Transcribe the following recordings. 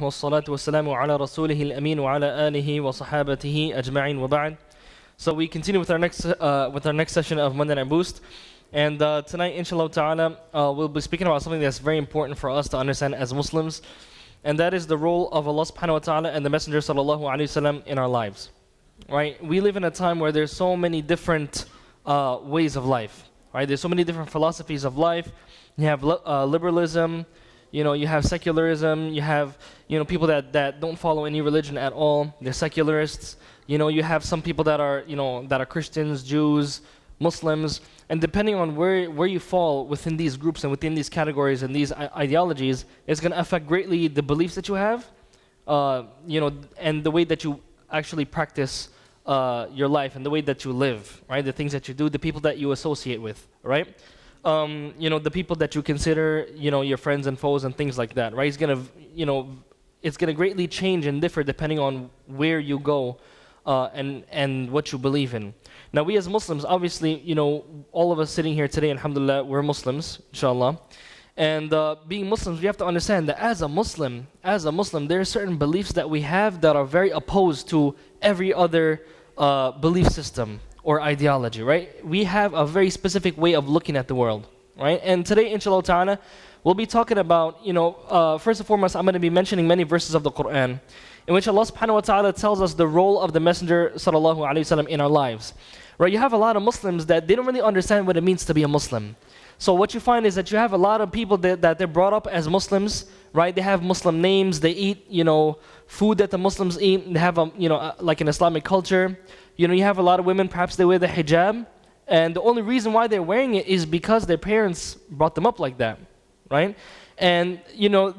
والصلاة والسلام على رسوله الأمين وعلى آله وصحابته أجمعين وبعد. So we continue with our next session of Monday Night Boost, and tonight, inshallah ta'ala, we'll be speaking about something that's very important for us to understand as Muslims, and that is the role of Allah subhanahu wa ta'ala and the Messenger sallallahu alaihi wasallam in our lives. Right? We live in a time where there's so many different ways of life. Right? There's so many different philosophies of life. You have liberalism. You have secularism, you have, people that don't follow any religion at all. They're secularists. You have some people that are, that are Christians, Jews, Muslims, and depending on where you fall within these groups and within these categories and these ideologies, it's going to affect greatly the beliefs that you have, and the way that you actually practice your life and the way that you live, right? The things that you do, the people that you associate with, right? The people that you consider, your friends and foes and things like that, right? It's gonna greatly change and differ depending on where you go, and what you believe in. Now, we as Muslims, obviously, all of us sitting here today, alhamdulillah, we're Muslims, inshallah. And being Muslims, we have to understand that as a Muslim, there are certain beliefs that we have that are very opposed to every other belief system or ideology, right? We have a very specific way of looking at the world, right? And today, inshallah ta'ala, we'll be talking about, first and foremost, I'm going to be mentioning many verses of the Quran in which Allah subhanahu wa ta'ala tells us the role of the Messenger sallallahu alayhi wasallam in our lives, right? You have a lot of Muslims that they don't really understand what it means to be a Muslim. So what you find is that you have a lot of people that they're brought up as Muslims, right? They have Muslim names, they eat, food that the Muslims eat, they have, like an Islamic culture. You have a lot of women, perhaps they wear the hijab, and the only reason why they're wearing it is because their parents brought them up like that, right? And,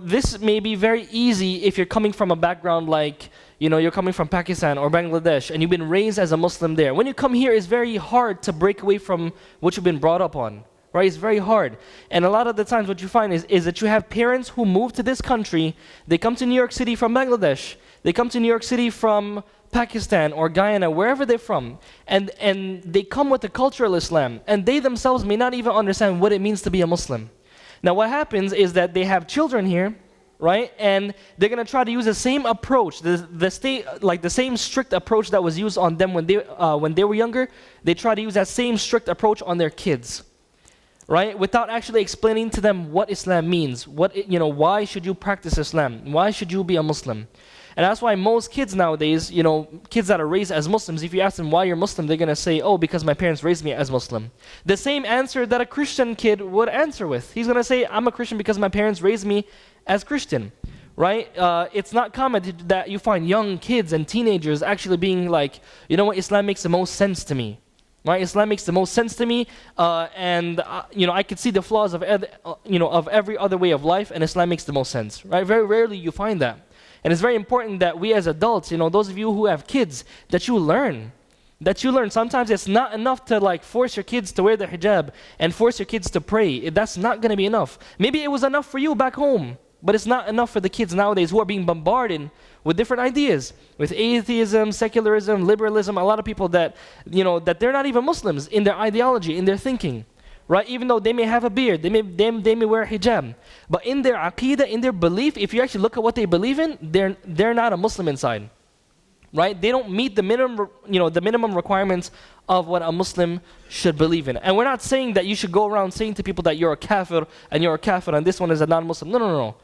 this may be very easy if you're coming from a background like, you're coming from Pakistan or Bangladesh, and you've been raised as a Muslim there. When you come here, it's very hard to break away from what you've been brought up on, right? It's very hard. And a lot of the times what you find is that you have parents who move to this country, they come to New York City from Bangladesh, they come to New York City from Pakistan or Guyana, wherever they're from, and they come with the cultural Islam, and they themselves may not even understand what it means to be a Muslim. Now what happens is that they have children here, right? And they're gonna try to use the same approach, the same strict approach that was used on them when they were younger. They try to use that same strict approach on their kids, right? Without actually explaining to them what Islam means. Why should you practice Islam? Why should you be a Muslim? And that's why most kids nowadays, kids that are raised as Muslims, if you ask them why you're Muslim, they're going to say, oh, because my parents raised me as Muslim. The same answer that a Christian kid would answer with. He's going to say, I'm a Christian because my parents raised me as Christian, right? It's not common that you find young kids and teenagers actually being like, Islam makes the most sense to me. Right? Islam makes the most sense to me, and I could see the flaws of every other way of life, and Islam makes the most sense. Right? Very rarely you find that. And it's very important that we as adults, those of you who have kids, that you learn. Sometimes it's not enough to force your kids to wear the hijab and force your kids to pray. That's not going to be enough. Maybe it was enough for you back home, but it's not enough for the kids nowadays who are being bombarded with different ideas, with atheism, secularism, liberalism. A lot of people that they're not even Muslims in their ideology, in their thinking. Right? Even though they may have a beard, they may wear hijab, but in their aqeedah, in their belief, if you actually look at what they believe in, they're not a Muslim inside, right? They don't meet the minimum requirements of what a Muslim should believe in. And we're not saying that you should go around saying to people that you're a kafir and this one is a non-Muslim. No.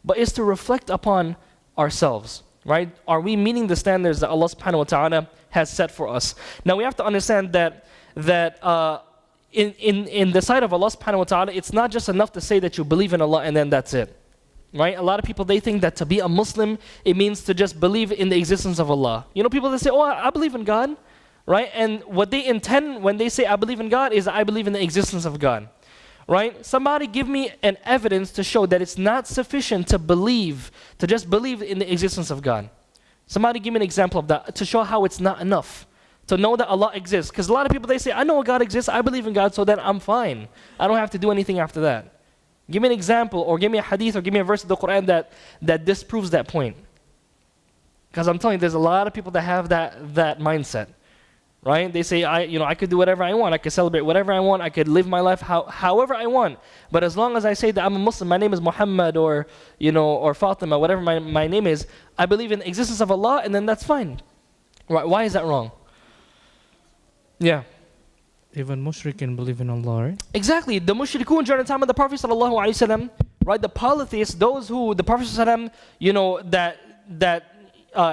But it's to reflect upon ourselves, right? Are we meeting the standards that Allah subhanahu wa ta'ala has set for us? Now we have to understand that in the sight of Allah subhanahu wa ta'ala, it's not just enough to say that you believe in Allah and then that's it. Right? A lot of people, they think that to be a Muslim, it means to just believe in the existence of Allah. People that say, oh, I believe in God. Right? And what they intend when they say I believe in God is I believe in the existence of God. Right? Somebody give me an evidence to show that it's not sufficient to just believe in the existence of God. Somebody give me an example of that to show how it's not enough to know that Allah exists. Because a lot of people, they say, I know God exists, I believe in God, so then I'm fine. I don't have to do anything after that. Give me an example, or give me a hadith, or give me a verse of the Quran that disproves that point. Because I'm telling you, there's a lot of people that have that mindset. right? They say, I could do whatever I want. I could celebrate whatever I want. I could live my life however I want. But as long as I say that I'm a Muslim, my name is Muhammad or Fatima, whatever my name is, I believe in the existence of Allah, and then that's fine. Right? Why is that wrong? Yeah. Even mushrik can believe in Allah, right? Exactly. The mushrikun during the time of the Prophet ﷺ, right? The polytheists, those who the Prophet ﷺ,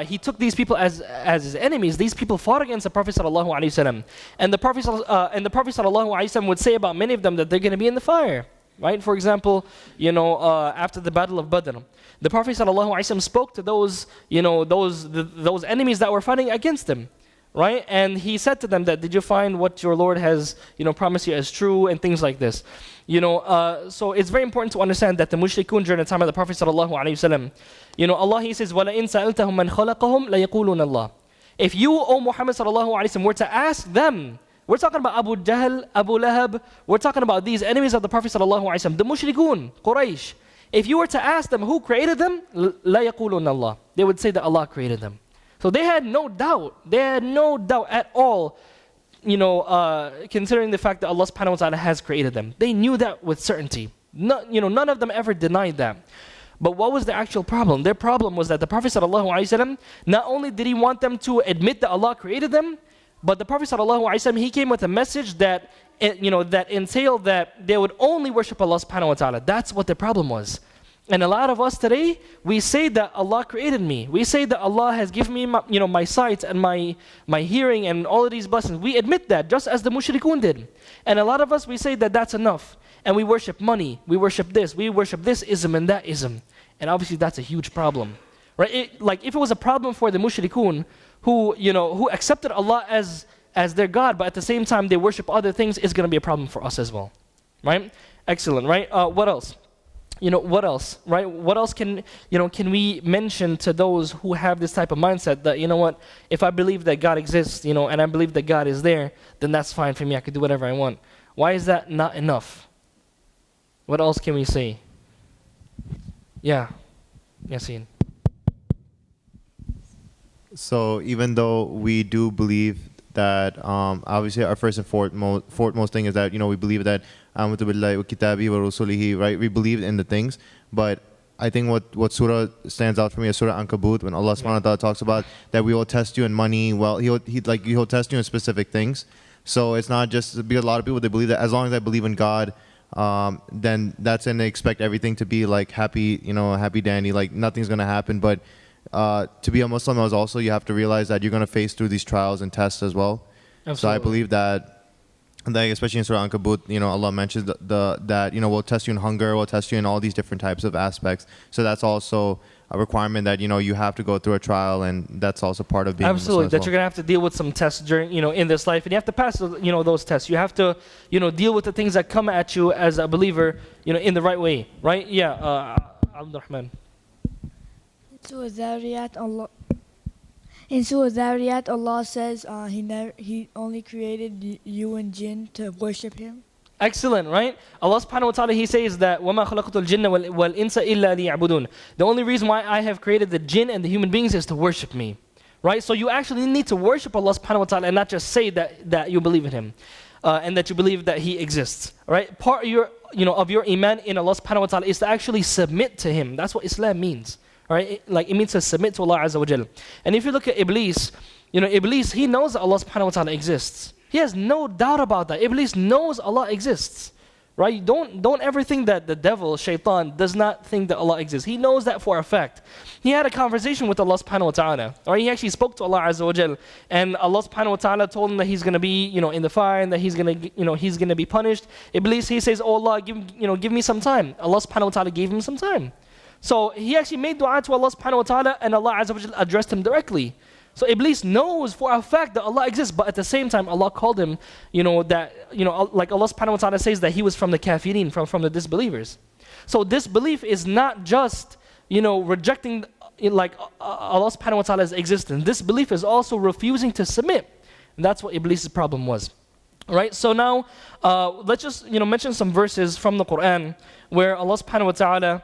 he took these people as his enemies. These people fought against the Prophet ﷺ, and the Prophet ﷺ would say about many of them that they're going to be in the fire. Right? For example, after the Battle of Badr, the Prophet ﷺ spoke to those enemies that were fighting against them. Right? And he said to them that, did you find what your Lord has, promised you as true, and things like this. So it's very important to understand that the mushrikun during the time of the Prophet ﷺ, Allah, He says, وَلَئِن سَأَلْتَهُمْ مَنْ خَلَقَهُمْ لَيَقُولُونَ اللَّهِ. If you, O Muhammad ﷺ, were to ask them, we're talking about Abu Jahl, Abu Lahab, we're talking about these enemies of the Prophet ﷺ, the mushrikun, Quraysh. If you were to ask them who created them, لَيَقُولُونَ اللَّهِ. They would say that Allah created them. So they had no doubt. They had no doubt at all, considering the fact that Allah subhanahu wa ta'ala has created them. They knew that with certainty. None of them ever denied that. But what was the actual problem? Their problem was that the Prophet sallallahu alaihi wasallam, not only did he want them to admit that Allah created them, but the Prophet sallallahu alaihi wasallam, he came with a message that that entailed that they would only worship Allah subhanahu wa ta'ala. That's what the problem was. And a lot of us today, we say that Allah created me. We say that Allah has given me my sight and my hearing and all of these blessings. We admit that, just as the mushrikun did. And a lot of us, we say that that's enough. And we worship money. We worship this ism and that ism. And obviously that's a huge problem. Right? Like if it was a problem for the mushrikun who accepted Allah as their God, but at the same time they worship other things, it's going to be a problem for us as well. Right? Excellent, right? What else? What else, right? What else can we mention to those who have this type of mindset that, if I believe that God exists, and I believe that God is there, then that's fine for me. I can do whatever I want. Why is that not enough? What else can we say? Yeah. Yasin. So even though we do believe that obviously our first and foremost thing is that we believe that amantu billahi wa kitabihi wa rusulihi, right? We believe in the things, but I think what surah stands out for me is Surah Ankabut, when Allah subhanahu wa ta'ala talks about that we will test you in money. Well, he'll test you in specific things. So it's not just because a lot of people, they believe that as long as I believe in God, then that's, and they expect everything to be like happy, happy dandy, like nothing's gonna happen. But to be a Muslim is also, you have to realize that you're going to face through these trials and tests as well. Absolutely. So I believe that especially in Surah Ankabut, Allah mentions that we'll test you in hunger, we'll test you in all these different types of aspects. So that's also a requirement that you have to go through a trial, and that's also part of being absolutely Muslim as that well. You're going to have to deal with some tests during in this life, and you have to pass those tests. You have to deal with the things that come at you as a believer in the right way, right? Yeah, Abdul Rahman. In Surah Zariyat, Allah says He only created you and jinn to worship Him. Excellent, right? Allah subhanahu wa ta'ala, He says that وَمَا خَلَقْتُ الْجِنَّ وَالْإِنسَ إِلَّا لِيَعْبُدُونَ. The only reason why I have created the jinn and the human beings is to worship me. Right? So you actually need to worship Allah subhanahu wa ta'ala and not just say that you believe in Him. And that you believe that He exists. Right? Part of your iman in Allah subhanahu wa ta'ala is to actually submit to Him. That's what Islam means. Right? Like it means to submit to Allah Azza wa Jal. And if you look at Iblis, Iblis, he knows that Allah subhanahu wa ta'ala exists. He has no doubt about that. Iblis knows Allah exists. Right? Don't ever think that the devil, Shaitan, does not think that Allah exists. He knows that for a fact. He had a conversation with Allah subhanahu wa ta'ala. Right? He actually spoke to Allah Azza wa Jal. And Allah subhanahu wa ta'ala told him that he's gonna be, in the fire, and that he's gonna be punished. Iblis, he says, "Oh Allah, give me some time." Allah subhanahu wa ta'ala gave him some time. So he actually made dua to Allah subhanahu wa ta'ala, and Allah Azza wa Jal addressed him directly. So Iblis knows for a fact that Allah exists, but at the same time Allah called him, like Allah subhanahu wa ta'ala says that he was from the kafirin, from the disbelievers. So this belief is not just, rejecting Allah subhanahu wa ta'ala's existence. This belief is also refusing to submit. And that's what Iblis' problem was. Right, so now let's just mention some verses from the Quran where Allah subhanahu wa ta'ala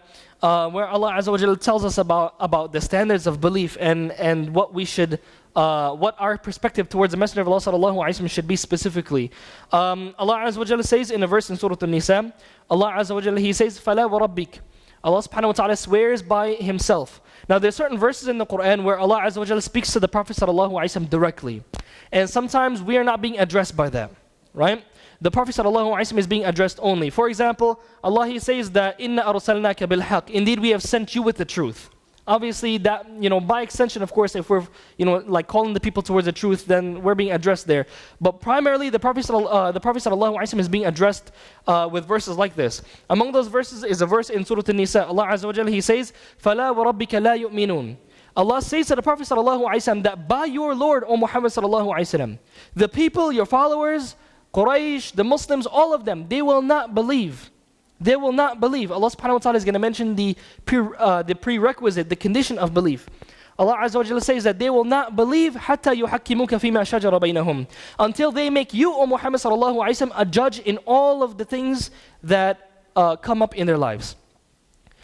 where Allah Azza wa Jalla tells us about the standards of belief and what we should what our perspective towards the Messenger of Allah sallallahu alaihi wasallam should be specifically. Allah Azza wa Jalla says in a verse in Surah An-Nisa, Allah Azza wa Jalla, He says, "Fala wa rabbik." Allah subhanahu wa ta'ala swears by Himself. Now there are certain verses in the Quran where Allah Azza wa Jalla speaks to the Prophet sallallahu alaihi wasallam directly, and sometimes we are not being addressed by that. Right? The Prophet ﷺ is being addressed only. For example, Allah He says that Inna arsalnaka bil haqq. Indeed, we have sent you with the truth. Obviously, that by extension, of course, if we're like calling the people towards the truth, then we're being addressed there. But primarily, the Prophet ﷺ is being addressed with verses like this. Among those verses is a verse in Surah An-Nisa. Allah Azza wa Jalla, He says, "Fala wa rabbika la yu'minun." Allah says to the Prophet ﷺ that by your Lord, O Muhammad ﷺ, the people, your followers, Quraysh, the Muslims, all of them, they will not believe. They will not believe. Allah subhanahu wa ta'ala is going to mention the prerequisite, the condition of belief. Allah Azza wa Jalla says that they will not believe حَتَّى يُحَكِّمُكَ فِي مَا شَجَرَ بَيْنَهُم, until they make you, O Muhammad sallallahu alaihi wasallam, a judge in all of the things that come up in their lives.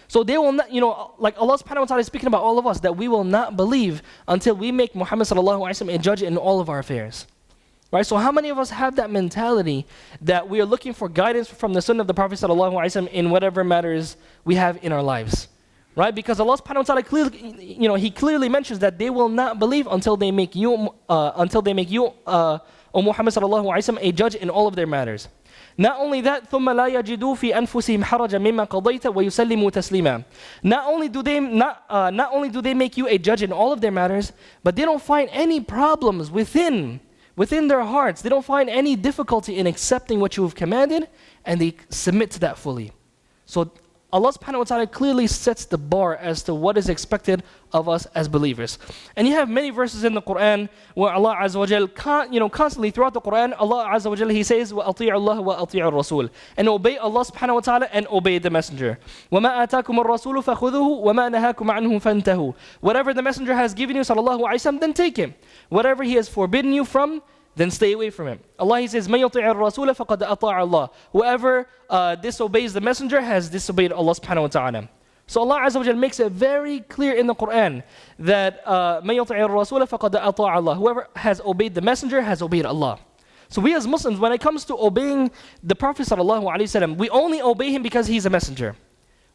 So they will not, like Allah subhanahu wa ta'ala is speaking about all of us, that we will not believe until we make Muhammad sallallahu alaihi wasallam a judge in all of our affairs. Right? So how many of us have that mentality that we are looking for guidance from the sunnah of the Prophet ﷺ in whatever matters we have in our lives? Right? Because Allah subhanahu wa ta'ala clearly, He clearly mentions that they will not believe until they make you, O Muhammad ﷺ, a judge in all of their matters. Not only that, ثُمَّ لَا يَجِدُوا فِي أَنفُسِهِمْ حَرَجًا مِمَّا قَضَيْتَ وَيُسَلِّمُوا تَسْلِيمًا. Not only do they make you a judge in all of their matters, but they don't find any problems within their hearts. They don't find any difficulty in accepting what you have commanded, and they submit to that fully. So Allah subhanahu wa ta'ala clearly sets the bar as to what is expected of us as believers. And you have many verses in the Quran where Allah Azza wa Jal, constantly throughout the Quran, Allah Azza wa Jal, He says, وَأَطِيعُ اللَّهَ وَأَطِيعُ الرَّسُولِ, and obey Allah subhanahu wa ta'ala and obey the messenger. وَمَا آتَاكُمُ الرَّسُولُ فَخُذُوهُ وَمَا نَهَاكُمْ عَنْهُ فَانْتَهُوا. Whatever the messenger has given you, sallallahu alayhi wa sallam, then take him. Whatever he has forbidden you from, then stay away from him. Allah He says, مَن يُطِعِ الرَّسُولَ فَقَدْ أَطَاعَ اللَّهِ. Whoever disobeys the messenger has disobeyed Allah subhanahu wa ta'ala. So Allah Azza wa Jal makes it very clear in the Quran that مَن يُطِعِ الرَّسُولَ فَقَدْ أَطَاعَ اللَّهِ. Whoever has obeyed the messenger has obeyed Allah. So we as Muslims, when it comes to obeying the Prophet sallallahu alaihi wasallam, we only obey him because he's a messenger.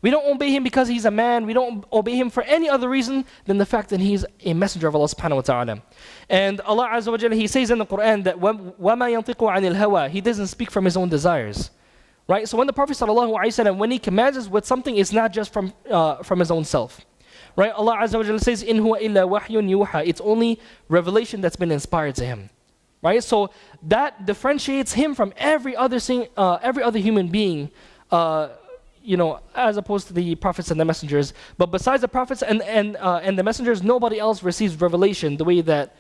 We don't obey him because he's a man. We don't obey him for any other reason than the fact that he's a messenger of Allah subhanahu wa ta'ala. And Allah Azza wa Jalla, He says in the Quran that وَمَا يَنْطِقُ عَنِ الْهَوَى. He doesn't speak from his own desires. Right? So when the Prophet sallallahu alaihi wasallam, when he commands us with something, it's not just from his own self. Right? Allah Azza wa Jalla says, إِنْ هُوَ إِلَّا وَحْيٌ يُوحَى. It's only revelation that's been inspired to him. Right? So that differentiates him from every other human being, as opposed to the prophets and the messengers. But besides the prophets and the messengers, nobody else receives revelation the way that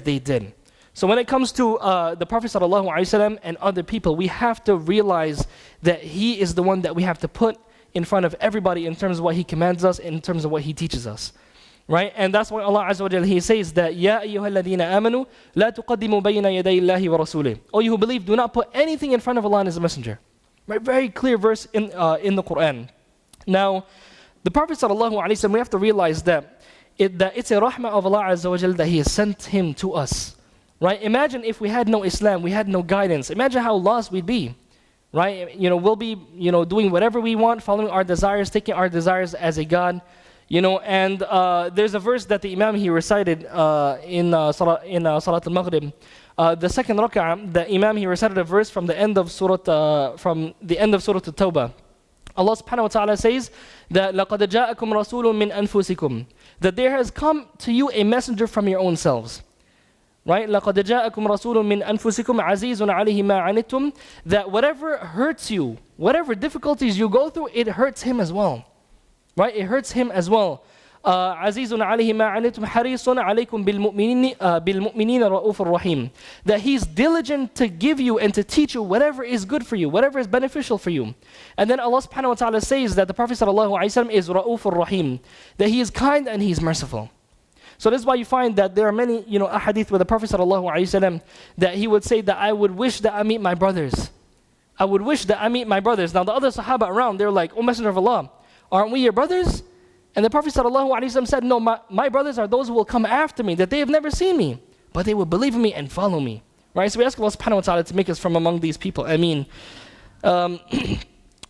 they did. So when it comes to the Prophet ﷺ and other people, we have to realize that he is the one that we have to put in front of everybody in terms of what he commands us, in terms of what he teaches us. Right? And that's why Allah Azza wa Jalla, He says that يَا أَيُّهَا الَّذِينَ آمَنُوا لَا تُقَدِّمُوا بَيْنَ يَدَيِ اللَّهِ وَرَسُولِهِ. O you who believe, do not put anything in front of Allah and His messenger. Right? Very clear verse in the Quran. Now, the Prophet ﷺ, we have to realize that it's a rahmah of Allah Azza wa Jalla that He has sent him to us. Right? Imagine if we had no Islam, we had no guidance. Imagine how lost we'd be. Right? We'll be doing whatever we want, following our desires, taking our desires as a God. And there's a verse that the Imam he recited in Salat al-Maghrib. The second rak'ah, the Imam he recited a verse from the end of Surah At-Tawbah. Allah subhanahu wa ta'ala says that لَقَدْ جَاءَكُمْ رَسُولٌ مِّنْ أَنفُسِكُمْ, that there has come to you a messenger from your own selves. Right? لَقَدْ جَاءَكُمْ رَسُولٌ مِّنْ أَنفُسِكُمْ عَزِيزٌ عَلَيْهِ مَا عَنِتُّمْ, that whatever hurts you, whatever difficulties you go through, it hurts him as well. Right? It hurts him as well. عزيز عليه ما عنتم حريص عليكم بالمؤمنين رؤوف رحيم, that he's diligent to give you and to teach you whatever is good for you, whatever is beneficial for you. And then Allah subhanahu wa ta'ala says that the Prophet sallallahu alaihi wasallam is رؤوف rahim, that he is kind and he is merciful. So this is why you find that there are many, ahadith where the Prophet ﷺ, that he would say that I would wish that I meet my brothers. I would wish that I meet my brothers. Now the other Sahaba around, they're like, O Messenger of Allah, aren't we your brothers? And the Prophet ﷺ said, no, my brothers are those who will come after me, that they have never seen me, but they will believe in me and follow me. Right? So we ask Allah subhanahu wa ta'ala to make us from among these people. I mean,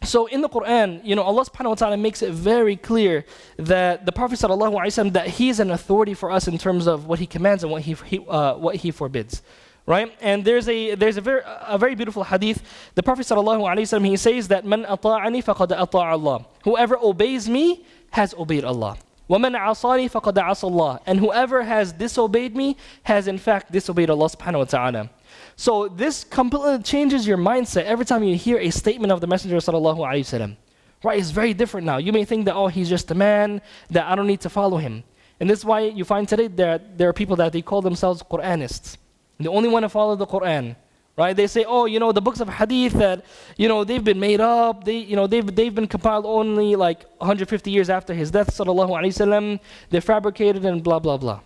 so in the Quran, Allah subhanahu wa ta'ala makes it very clear that the Prophet ﷺ, that he is an authority for us in terms of what he commands and what he forbids. Right? And there's a very beautiful hadith. The Prophet ﷺ, he says that man ata'ani faqad ata'a Allah. Whoever obeys me has obeyed Allah. وَمَنْ عَصَانِي فَقَدْ عَصَى اللَّهِ. And whoever has disobeyed me has in fact disobeyed Allah subhanahu wa ta'ala. So this completely changes your mindset every time you hear a statement of the Messenger sallallahu alaihi wasallam. Right? It's very different now. You may think that, oh, he's just a man, that I don't need to follow him. And this is why you find today that there are people that they call themselves Quranists. They only want to follow the Quran. Right? They say, oh, the books of hadith that, they've been made up. They've been compiled only like 150 years after his death, sallallahu alaihi wasallam. They're fabricated and blah, blah, blah.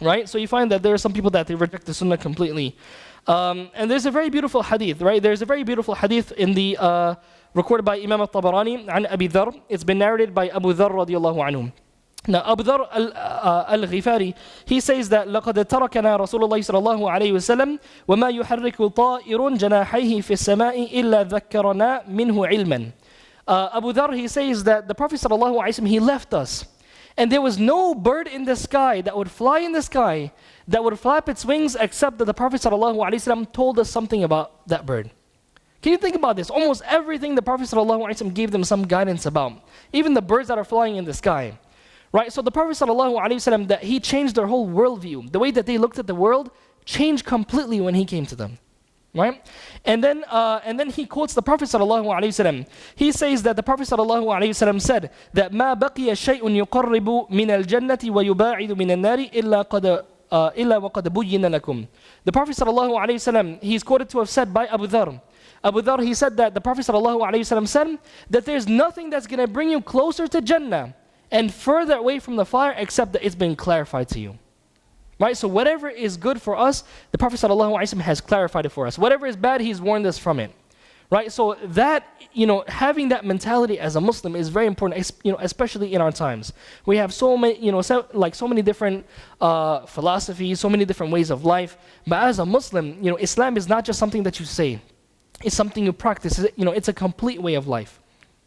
Right? So you find that there are some people that they reject the sunnah completely. And there's a very beautiful hadith, right? There's a very beautiful hadith in the, recorded by Imam al-Tabarani, an Abi Dharr. It's been narrated by Abu Dharr radiallahu anhu. Now, Abu Dharr al-Ghifari, he says that لَقَدْ تَرَكَنَا رَسُولُ اللَّهِ صَلَى اللَّهُ عَلَيْهِ وسلم وَمَا يُحَرِّكُ طَائِرٌ جَنَاحَيْهِ فِي السَّمَاءِ إِلَّا ذَكَّرَنَا مِنْهُ عِلْمًا. Abu Dharr, he says that the Prophet sallallahu alaihi wasallam, he left us. And there was no bird in the sky that would fly in the sky, that would flap its wings, except that the Prophet ﷺ told us something about that bird. Can you think about this? Almost everything the Prophet ﷺ gave them some guidance about. Even the birds that are flying in the sky. Right? So the Prophet ﷺ, that he changed their whole worldview. The way that they looked at the world changed completely when he came to them. Right? And then he quotes the Prophet ﷺ. He says that the Prophet ﷺ said that مَا بَقِيَ شَيْءٌ يُقَرِّبُ مِنَ الْجَنَّةِ وَيُبَاعِدُ مِنَ النَّارِ إِلَّا وَقَدْ بُيِّنَ لَكُمْ. The Prophet ﷺ, he's quoted to have said by Abu Dharr. Abu Dharr, he said that the Prophet ﷺ said that there's nothing that's going to bring you closer to Jannah and further away from the fire except that it's been clarified to you. Right? So whatever is good for us, the Prophet ﷺ has clarified it for us. Whatever is bad, he's warned us from it. Right? So that, having that mentality as a Muslim is very important, especially in our times. We have so many, so many different philosophies, so many different ways of life. But as a Muslim, Islam is not just something that you say. It's something you practice. It's a complete way of life.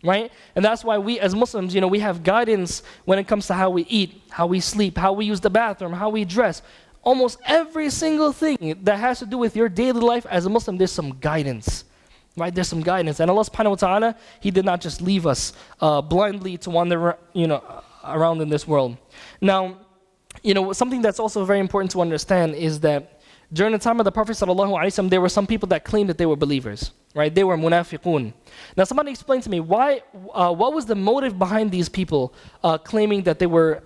Right? And that's why we as Muslims, we have guidance when it comes to how we eat, how we sleep, how we use the bathroom, how we dress. Almost every single thing that has to do with your daily life as a Muslim, there's some guidance. Right? There's some guidance. And Allah subhanahu wa ta'ala, He did not just leave us blindly to wander, around in this world. Now, something that's also very important to understand is that during the time of the Prophet ﷺ, there were some people that claimed that they were believers. Right? They were munafiqun. Now, somebody explain to me what was the motive behind these people claiming that they were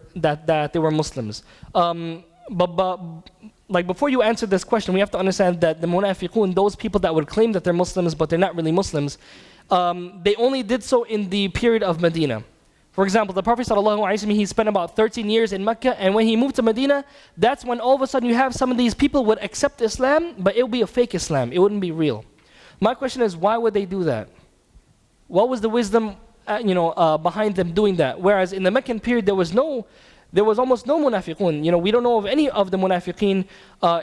Muslims. But before you answer this question, we have to understand that the munafiqun, those people that would claim that they're Muslims but they're not really Muslims, they only did so in the period of Medina. For example, the Prophet ﷺ, he spent about 13 years in Mecca, and when he moved to Medina, that's when all of a sudden you have some of these people would accept Islam, but it would be a fake Islam. It wouldn't be real. My question is, why would they do that? What was the wisdom, behind them doing that? Whereas in the Meccan period, there was almost no munafiqun. We don't know of any of the munafiqeen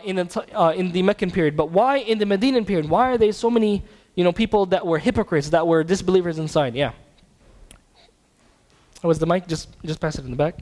in the Meccan period. But why in the Medinan period? Why are there so many, people that were hypocrites, that were disbelievers inside? Yeah. Was the mic? Just pass it in the back.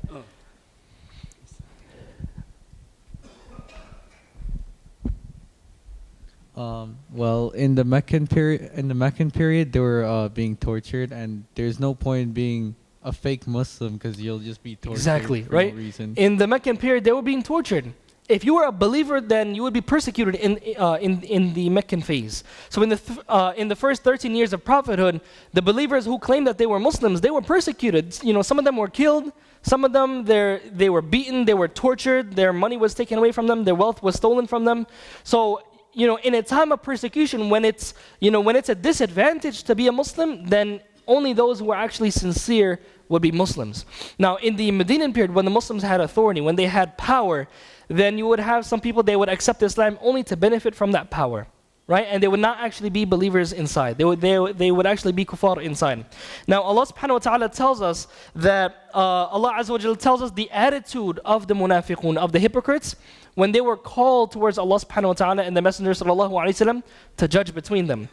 Well, in the Meccan period, they were being tortured, and there's no point in being a fake Muslim because you'll just be tortured. Exactly, for right? No reason. In the Meccan period, they were being tortured. If you were a believer, then you would be persecuted in the Meccan phase. So in the first 13 years of prophethood, the believers who claimed that they were Muslims, they were persecuted. Some of them were killed. Some of them they were beaten. They were tortured. Their money was taken away from them. Their wealth was stolen from them. So in a time of persecution, when it's a disadvantage to be a Muslim, then only those who are actually sincere would be Muslims. Now, in the Medinan period, when the Muslims had authority, when they had power, then you would have some people, they would accept Islam only to benefit from that power. Right? And they would not actually be believers inside. They would actually be kuffar inside. Now Allah subhanahu wa ta'ala tells us that Allah Azza wa Jalla tells us the attitude of the munafiqun, of the hypocrites, when they were called towards Allah subhanahu wa ta'ala and the Messenger sallallahu alayhi wa sallam to judge between them.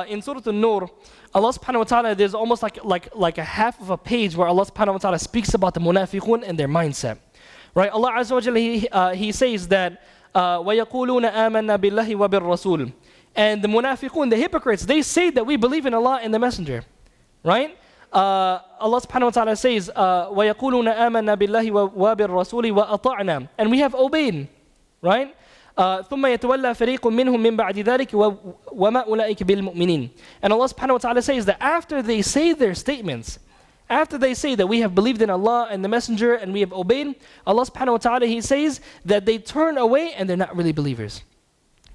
In Surah An-Nur, Allah subhanahu wa ta'ala, there's almost like a half of a page where Allah subhanahu wa ta'ala speaks about the munafiqun and their mindset. Right? Allah Azza wa Jalla, He says that وَيَقُولُونَ آمَنَّا بِاللَّهِ وَبِالرَّسُولِ. And the munafiqun, the hypocrites, they say that we believe in Allah and the Messenger. Right? Allah subhanahu wa ta'ala says, وَيَقُولُونَ آمَنَّا بِاللَّهِ وَبِالرَّسُولِ وَأَطَعْنَا. And we have obeyed. Right? ثُمَّ يَتَوَلَّى فَرِيقٌ مِّنْهُم مِّن بَعْدِ ذَلِكَ وَمَا أُولَٰئِكَ بِالْمُؤْمِنِينَ. And Allah subhanahu wa ta'ala says that after they say their statements, after they say that we have believed in Allah and the Messenger and we have obeyed, Allah subhanahu wa ta'ala, He says that they turn away and they're not really believers.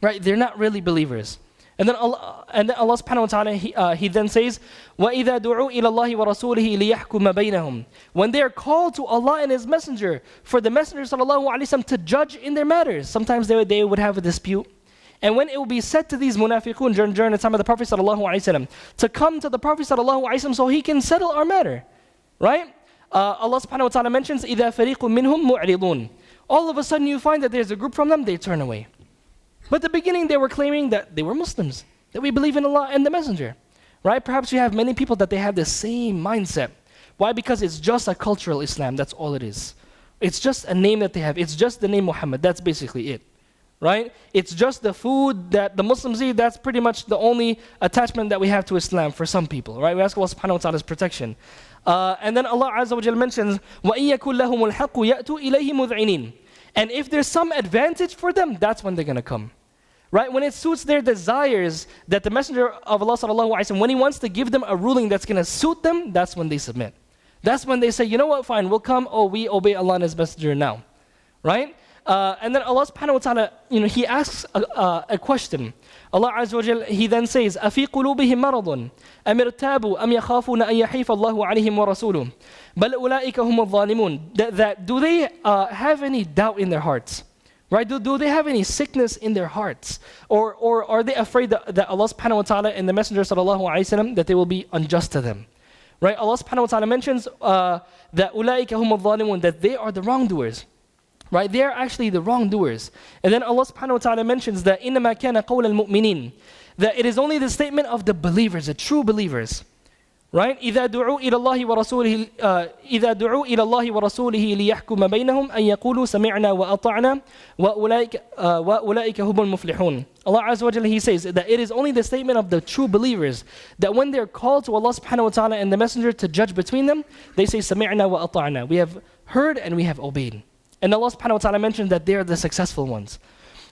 Right? They're not really believers. And then Allah subhanahu wa ta'ala, he then says, وَإِذَا دُعُوا إِلَى اللَّهِ وَرَسُولِهِ لِيَحْكُمَ بَيْنَهُم. When they are called to Allah and His Messenger, for the Messenger sallallahu alayhi wa sallam to judge in their matters, sometimes they would have a dispute. And when it will be said to these munafiqun during the time of the Prophet sallallahu alayhi wa sallam, to come to the Prophet sallallahu alayhi wa sallam so he can settle our matter. Right? Allah subhanahu wa ta'ala mentions, إِذَا فَرِيقٌ مِّنْهُم مُعْرِضُونَ. All of a sudden you find that there's a group from them, they turn away. But at the beginning they were claiming that they were Muslims, that we believe in Allah and the Messenger. Right? Perhaps you have many people that they have the same mindset. Why? Because it's just a cultural Islam, that's all it is. It's just a name that they have. It's just the name Muhammad, that's basically it. Right? It's just the food that the Muslims eat, that's pretty much the only attachment that we have to Islam for some people. Right? We ask Allah subhanahu wa ta'ala's protection. And then Allah Azza wa Jalla mentions, وَإِن يَكُنْ لَهُمُ الْحَقُّ يَأْتُوا إِلَيْهِ مُذْعِنِينَ. And if there's some advantage for them, that's when they're going to come. Right? When it suits their desires, that the Messenger of Allah sallallahu alaihi wasallam, when he wants to give them a ruling that's going to suit them, that's when they submit. That's when they say, you know what, fine, we'll come, we obey Allah and His Messenger now. Right? And then Allah subhanahu wa ta'ala, He asks a question. Allah Azza wa Jal, He then says, أَفِي قُلُوبِهِمْ مَرَضٌ أَمِ ارْتَابُوا أَمْ يَخَافُونَ أَنْ يَحِيفَ اللَّهُ عَلَيْهِمْ وَرَسُولُهُ بَلْ أُولَٰئِكَ هُمُ الظَّالِمُونَ. That do they have any doubt in their hearts? Right? Do they have any sickness in their hearts? Or are they afraid that Allah subhanahu wa ta'ala and the Messenger sallallahu alayhi wa sallam, that they will be unjust to them? Right? Allah subhanahu wa ta'ala mentions that أُولَٰئِكَ هُمُ الظَّالِمُونَ, that they are the wrongdoers. Right? They are actually the wrongdoers. And then Allah subhanahu wa ta'ala mentions that إِنَّمَا كَانَ قَوْلَ الْمُؤْمِنِينَ, that it is only the statement of the believers, the true believers. Right? إِذَا دُعُوا إِلَى اللَّهِ وَرَسُولِهِ لِيَحْكُمَ بَيْنَهُمْ أَن يَقُولُوا سَمِعْنَا وَأَطَعْنَا وَأُولَٰئِكَ هُمُ الْمُفْلِحُونَ. Allah Azza wa Jalla, He says that it is only the statement of the true believers, that when they're called to Allah subhanahu wa ta'ala and the Messenger to judge between them, they say سَمِعْنَا وَأَطَعْنَا. We have heard and we have obeyed. And Allah subhanahu wa ta'ala mentioned that they are the successful ones.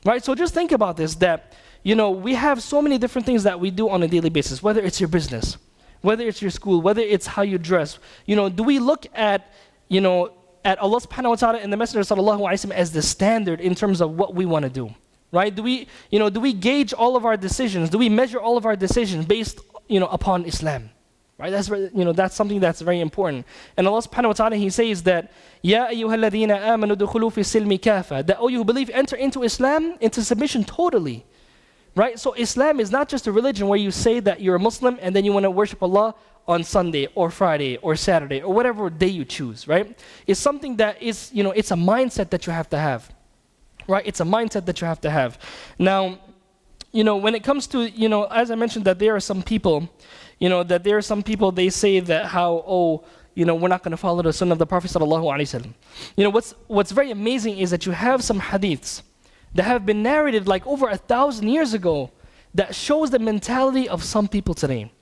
Right? So just think about this, that we have so many different things that we do on a daily basis, whether it's your business, whether it's your school, whether it's how you dress. Do we look at Allah subhanahu wa ta'ala and the Messenger sallallahu alayhi wa sallam as the standard in terms of what we want to do? Right? Do we gauge all of our decisions? Do we measure all of our decisions based upon Islam? Right? That's something that's very important. And Allah subhanahu wa ta'ala, He says that يَا أَيُّهَا الَّذِينَ آمَنُوا دُخُلُوا فِي السِّلْمِ كَافَةً, that you who believe, enter into Islam, into submission totally. Right? So Islam is not just a religion where you say that you're a Muslim and then you want to worship Allah on Sunday or Friday or Saturday or whatever day you choose. Right? It's something that is, it's a mindset that you have to have. Right? It's a mindset that you have to have. Now, when it comes to, as I mentioned, that there are some people, they say that how, we're not going to follow the sunnah of the Prophet sallallahu alaihi wasallam. What's very amazing is that you have some hadiths that have been narrated like over 1,000 years ago that shows the mentality of some people today.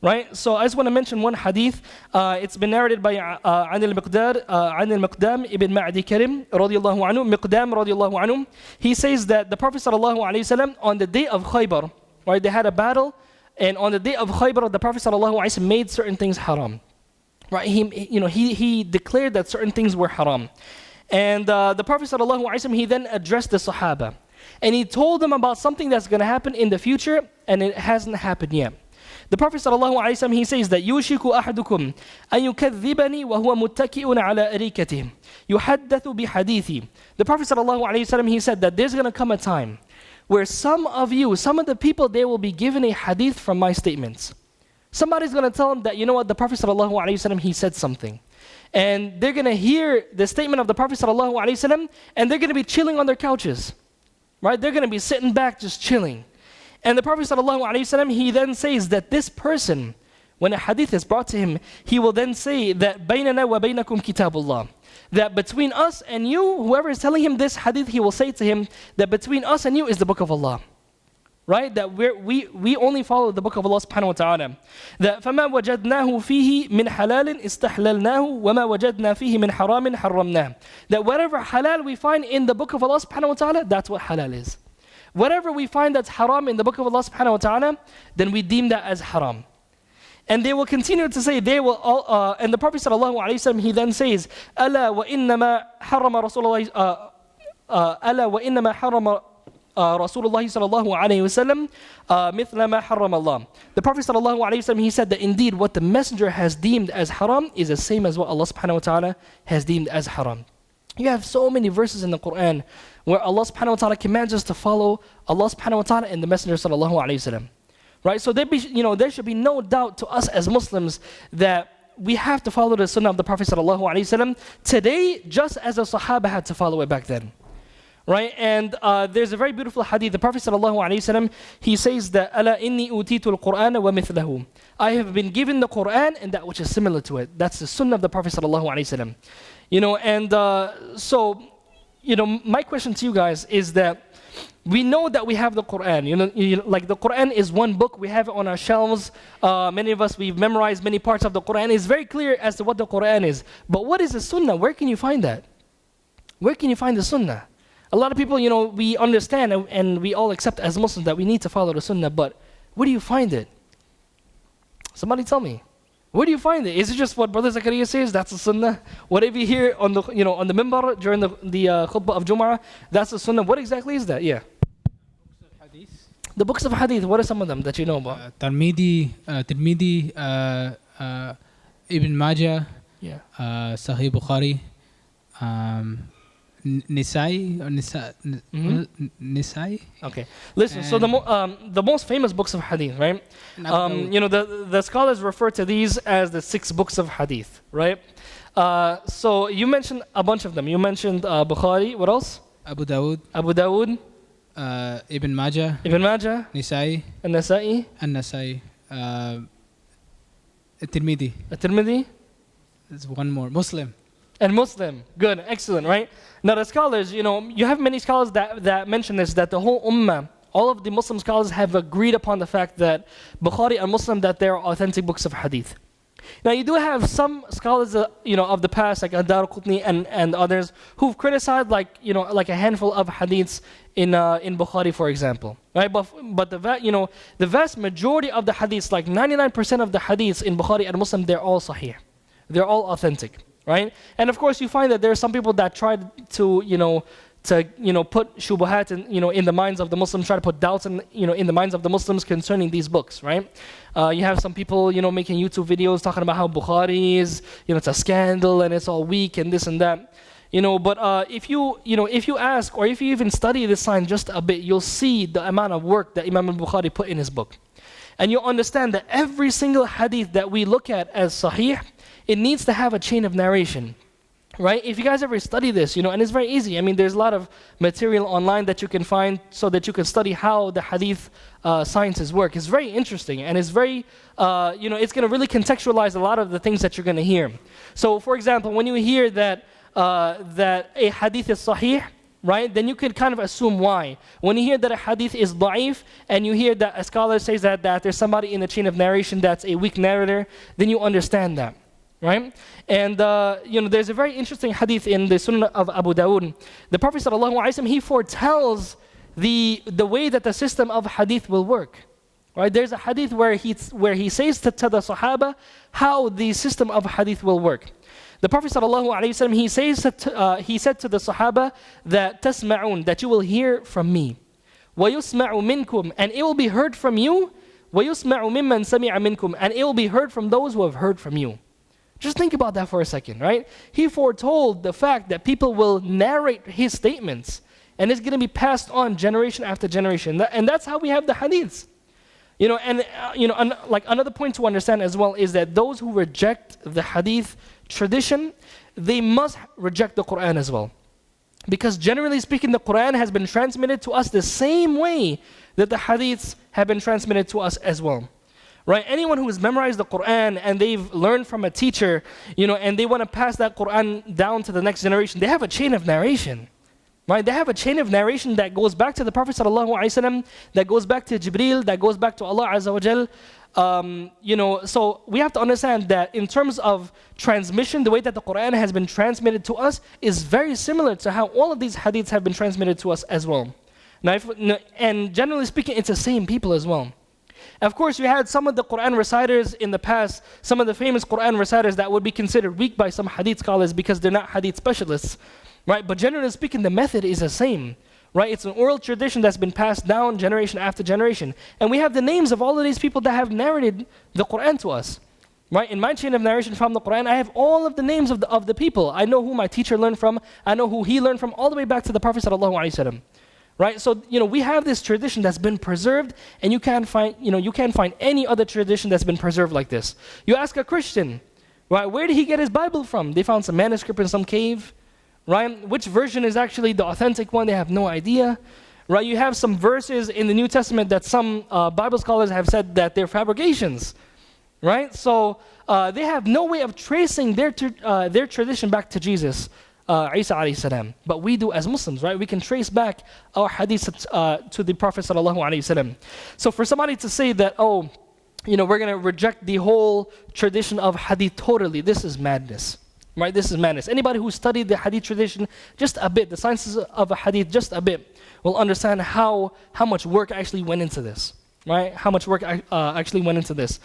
Right? So I just want to mention one hadith. It's been narrated by عن المقدام ibn Ma'di Karim رضي الله عنه, Miqdam رضي الله عنه. He says that the Prophet sallallahu alaihi wasallam, on the day of Khaybar, right, they had a battle, and on the day of Khaybar, the Prophet sallallahu alaihi wasallam made certain things haram. Right? He declared that certain things were haram. And the Prophet sallallahu alaihi wasallam, he then addressed the Sahaba, and he told them about something that's going to happen in the future, and it hasn't happened yet. The Prophet ﷺ, he says that يُوشِكُ أَحَدُكُمْ أَن يُكَذِّبَنِي وَهُوَ مُتَّكِئٌ عَلَى أَرِيكَتِهِ يُحَدَّثُ بِحَدِيثِي. The Prophet ﷺ, he said that there's going to come a time where some of the people, they will be given a hadith from my statements. Somebody's going to tell them that, you know what, the Prophet ﷺ, he said something. And they're going to hear the statement of the Prophet ﷺ, and they're going to be chilling on their couches. Right? They're going to be sitting back just chilling. And the Prophet ﷺ, he then says that this person, when a hadith is brought to him, he will then say that بَيْنَنَا وَبَيْنَكُمْ كِتَابُ اللَّهِ. That between us and you, whoever is telling him this hadith, he will say to him that between us and you is the book of Allah. Right? That we only follow the book of Allah subhanahu wa ta'ala. That فَمَا وَجَدْنَاهُ فِيهِ مِنْ حَلَالٍ إِسْتَحْلَلْنَاهُ وَمَا وَجَدْنَا فِيهِ مِنْ حَرَامٍ حَرَّمْنَاهُ. That whatever halal we find in the book of Allah subhanahu wa ta'ala, that's what halal is. Whatever we find that's haram in the book of Allah subhanahu wa ta'ala, then we deem that as haram. And they will continue to say, they will all, and the Prophet sallallahu alayhi wasallam, he then says, أَلَا وَإِنَّمَا حَرَّمَ رَسُولُ اللَّهِ أَلَا وَإِنَّمَا حَرَّمَ رسول الله صلى الله عليه وسلم مثل ما حرم الله. The Prophet صلى الله عليه وسلم, he said that indeed what the messenger has deemed as haram is the same as what Allah subhanahu wa ta'ala has deemed as haram. You have so many verses in the Quran where Allah subhanahu wa ta'ala commands us to follow Allah subhanahu wa ta'ala and the messenger sallallahu alayhi wasallam. Right? So there should be no doubt to us as Muslims that we have to follow the sunnah of the Prophet sallallahu alayhi wasallam today, just as the Sahaba had to follow it back then. Right? And there's a very beautiful hadith. The Prophet ﷺ, he says that أَلَا إِنِّي أُوتِيتُ الْقُرْآنَ وَمِثْلَهُ. I have been given the Quran and that which is similar to it. That's the sunnah of the Prophet ﷺ. My question to you guys is that we know that we have the Quran. Like the Quran is one book. We have it on our shelves. Many of us, we've memorized many parts of the Quran. It's very clear as to what the Quran is. But what is the sunnah? Where can you find that? Where can you find the sunnah? A lot of people, we understand and we all accept as Muslims that we need to follow the sunnah, but where do you find it? Somebody tell me. Where do you find it? Is it just what Brother Zakareeya says? That's the sunnah. Whatever you hear on the minbar during the khutbah of Jum'ah, that's the sunnah. What exactly is that? Yeah. The books of hadith. What are some of them that you know about? Tirmidhi, Ibn Majah, Yeah. Sahih Bukhari, Nisai. Okay. Listen, so the most famous books of hadith, right? The scholars refer to these as the 6 books of hadith, right? So you mentioned a bunch of them. You mentioned Bukhari. What else? Abu Dawud, Ibn Majah, Nisai, An-Nasa'i, Tirmidhi. At-Tirmidhi. There's one more. Muslim. And Muslim. Good, excellent, right? Now the scholars, you have many scholars that mention this, that the whole ummah, all of the Muslim scholars have agreed upon the fact that Bukhari and Muslim, that they are authentic books of hadith. Now you do have some scholars, of the past, like Ad-Darqutni and others, who've criticized like a handful of hadiths in Bukhari, for example, right? But the vast majority of the hadiths, like 99% of the hadiths in Bukhari and Muslim, they're all sahih. They're all authentic. Right? And of course, you find that there are some people that try to put shubuhat in the minds of the Muslims, try to put doubts in the minds of the Muslims concerning these books, right? You have some people, making YouTube videos talking about how Bukhari is, it's a scandal and it's all weak and this and that. But if you ask or if you even study this sign just a bit, you'll see the amount of work that Imam al-Bukhari put in his book. And you'll understand that every single hadith that we look at as sahih, it needs to have a chain of narration, right? If you guys ever study this, and it's very easy. I mean, there's a lot of material online that you can find so that you can study how the hadith sciences work. It's very interesting, and it's very, it's going to really contextualize a lot of the things that you're going to hear. So, for example, when you hear that a hadith is sahih, right, then you can kind of assume why. When you hear that a hadith is da'if, and you hear that a scholar says that there's somebody in the chain of narration that's a weak narrator, then you understand that. Right? And there's a very interesting hadith in the Sunnah of Abu Dawud. The Prophet ﷺ, he foretells the way that the system of hadith will work. Right? There's a hadith where he says to the Sahaba how the system of hadith will work. The Prophet ﷺ, he said to the Sahaba that تسمعون, that you will hear from me. وَيُسْمَعُ مِنْكُمْ, and it will be heard from you. وَيُسْمَعُ مِمَّنْ سَمِعَ مِنْكُمْ, and it will be heard from those who have heard from you. Just think about that for a second, right? He foretold the fact that people will narrate his statements, and it's going to be passed on generation after generation. And that's how we have the hadiths. Like another point to understand as well is that those who reject the hadith tradition, they must reject the Quran as well. Because generally speaking, the Quran has been transmitted to us the same way that the hadiths have been transmitted to us as well. Right? Anyone who has memorized the Quran and they've learned from a teacher, and they want to pass that Quran down to the next generation, they have a chain of narration. Right? They have a chain of narration that goes back to the Prophet ﷺ, that goes back to Jibreel, that goes back to Allah Azza wa Jal. So we have to understand that in terms of transmission, the way that the Quran has been transmitted to us is very similar to how all of these hadiths have been transmitted to us as well. And generally speaking, it's the same people as well. Of course, you had some of the Quran reciters in the past, some of the famous Quran reciters that would be considered weak by some hadith scholars because they're not hadith specialists. Right? But generally speaking, the method is the same. Right? It's an oral tradition that's been passed down generation after generation. And we have the names of all of these people that have narrated the Quran to us. Right? In my chain of narration from the Quran, I have all of the names of the people. I know who my teacher learned from. I know who he learned from, all the way back to the Prophet ﷺ. Right? So, we have this tradition that's been preserved, and you can't find any other tradition that's been preserved like this. You ask a Christian, right, where did he get his Bible from? They found some manuscript in some cave. Right? Which version is actually the authentic one? They have no idea. Right? You have some verses in the New Testament that some Bible scholars have said that they're fabrications. Right? So they have no way of tracing their tradition back to Jesus, Isa alayhi salam. But we do as Muslims, right? We can trace back our hadith to the Prophet sallallahu alayhi wasallam. So for somebody to say that, we're going to reject the whole tradition of hadith totally, this is madness. Right? This is madness. Anybody who studied the hadith tradition just a bit, the sciences of a hadith just a bit, will understand how much work actually went into this. Right? How much work actually went into this.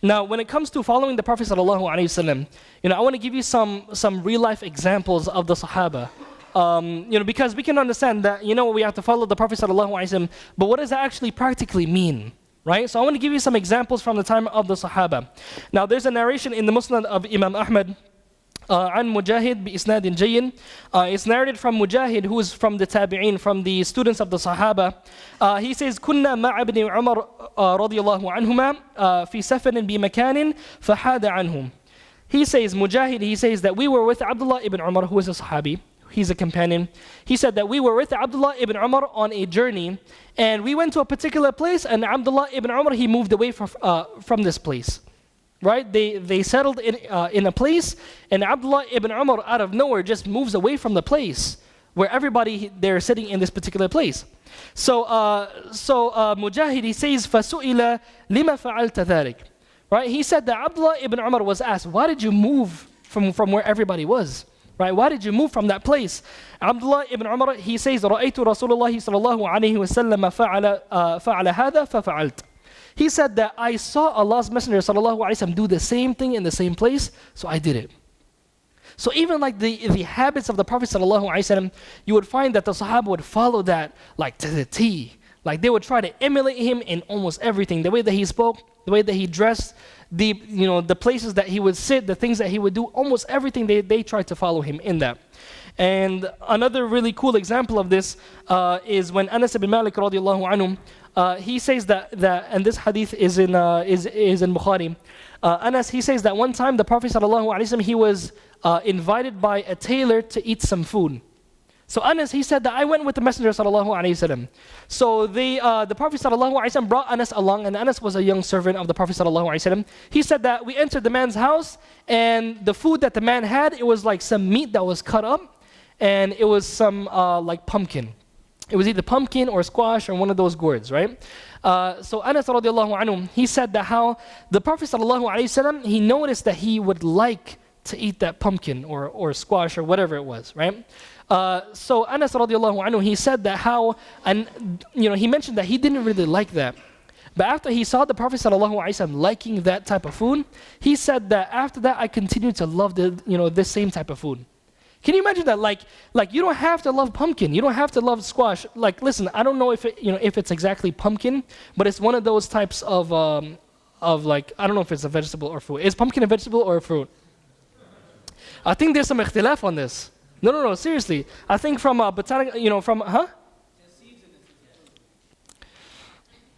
Now, when it comes to following the Prophet ﷺ, I want to give you some real life examples of the Sahaba. Because we can understand that, we have to follow the Prophet ﷺ, but what does that actually practically mean? Right? So I want to give you some examples from the time of the Sahaba. Now, there's a narration in the Musnad of Imam Ahmad, عن مجاهد بإسناد جيد. It's narrated from Mujahid, who is from the Tabi'in, from the students of the Sahaba. He says, كنا مع ابن عمر رضي الله عنهما في سفر بمكان فحاد عنهم. He says, Mujahid, he says that we were with Abdullah ibn Umar, who is a Sahabi. He's a companion. He said that we were with Abdullah ibn Umar on a journey, and we went to a particular place, and Abdullah ibn Umar, he moved away from this place. Right? They settled in a place, and Abdullah ibn Umar out of nowhere just moves away from the place where everybody they're sitting in this particular place. So Mujahid, he says, فَسُئِلَ لِمَا فَعَلْتَ ذَلِكَ. Right? He said that Abdullah ibn Umar was asked, why did you move from where everybody was? Right? Why did you move from that place? Abdullah ibn Umar, he says, رَأَيْتُ رَسُولَ اللَّهِ صَلَى اللَّهُ عَلَيْهِ وَسَلَّمَ فَعَلَ هَذَا فَفَعَلْتُ. He said that I saw Allah's Messenger sallallahu alaihi wasallam do the same thing in the same place, so I did it. So even like the habits of the Prophet sallallahu alaihi wasallam, you would find that the Sahaba would follow that like to the T. Like they would try to emulate him in almost everything. The way that he spoke, the way that he dressed, the places that he would sit, the things that he would do, almost everything they tried to follow him in that. And another really cool example of this is when Anas ibn Malik radiallahu anhu, he says that and this hadith is in Bukhari. Anas, he says that one time the Prophet sallallahu alaihi wasallam, he was invited by a tailor to eat some food. So Anas, he said that I went with the Messenger sallallahu alaihi wasallam. So the Prophet sallallahu alaihi wasallam brought Anas along, and Anas was a young servant of the Prophet sallallahu alaihi wasallam. He said that we entered the man's house, and the food that the man had, it was like some meat that was cut up, and it was some like pumpkin. It was either pumpkin or squash or one of those gourds, right? So Anas radiallahu anhu, he said that how the Prophet sallallahu alaihi wasallam, he noticed that he would like to eat that pumpkin or squash or whatever it was, right? So Anas radiallahu anhu, he said that how, and he mentioned that he didn't really like that. But after he saw the Prophet sallallahu alaihi wasallam liking that type of food, he said that after that I continued to love this same type of food. Can you imagine that? Like you don't have to love pumpkin. You don't have to love squash. Like, listen, I don't know if it, if it's exactly pumpkin, but it's one of those types of like, I don't know if it's a vegetable or fruit. Is pumpkin a vegetable or a fruit? I think there's some ikhtilaf on this. No, seriously. I think from botanic,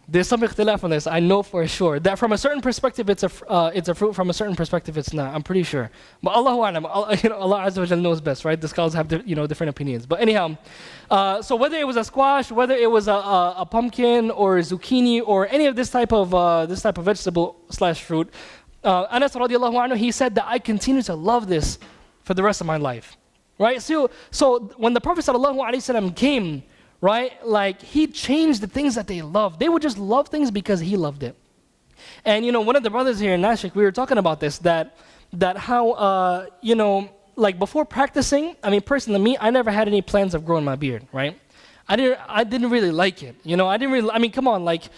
There's some ikhtilaf on this. I know for sure that from a certain perspective it's a fruit. From a certain perspective it's not. I'm pretty sure. But Allahu A'lam, Allah Azza wa Jalla knows best, right? The scholars have different opinions. But anyhow, so whether it was a squash, whether it was a pumpkin or a zucchini or any of this type of vegetable / fruit, Anas radiallahu anhu, he said that I continue to love this for the rest of my life, right? So when the Prophet sallallahu alaihi wasallam came, right, like he changed the things that they loved. They would just love things because he loved it. And one of the brothers here in Nashik, we were talking about this, that how like before practicing, I mean personally me, I never had any plans of growing my beard, right? I didn't really like it. I mean, come on, like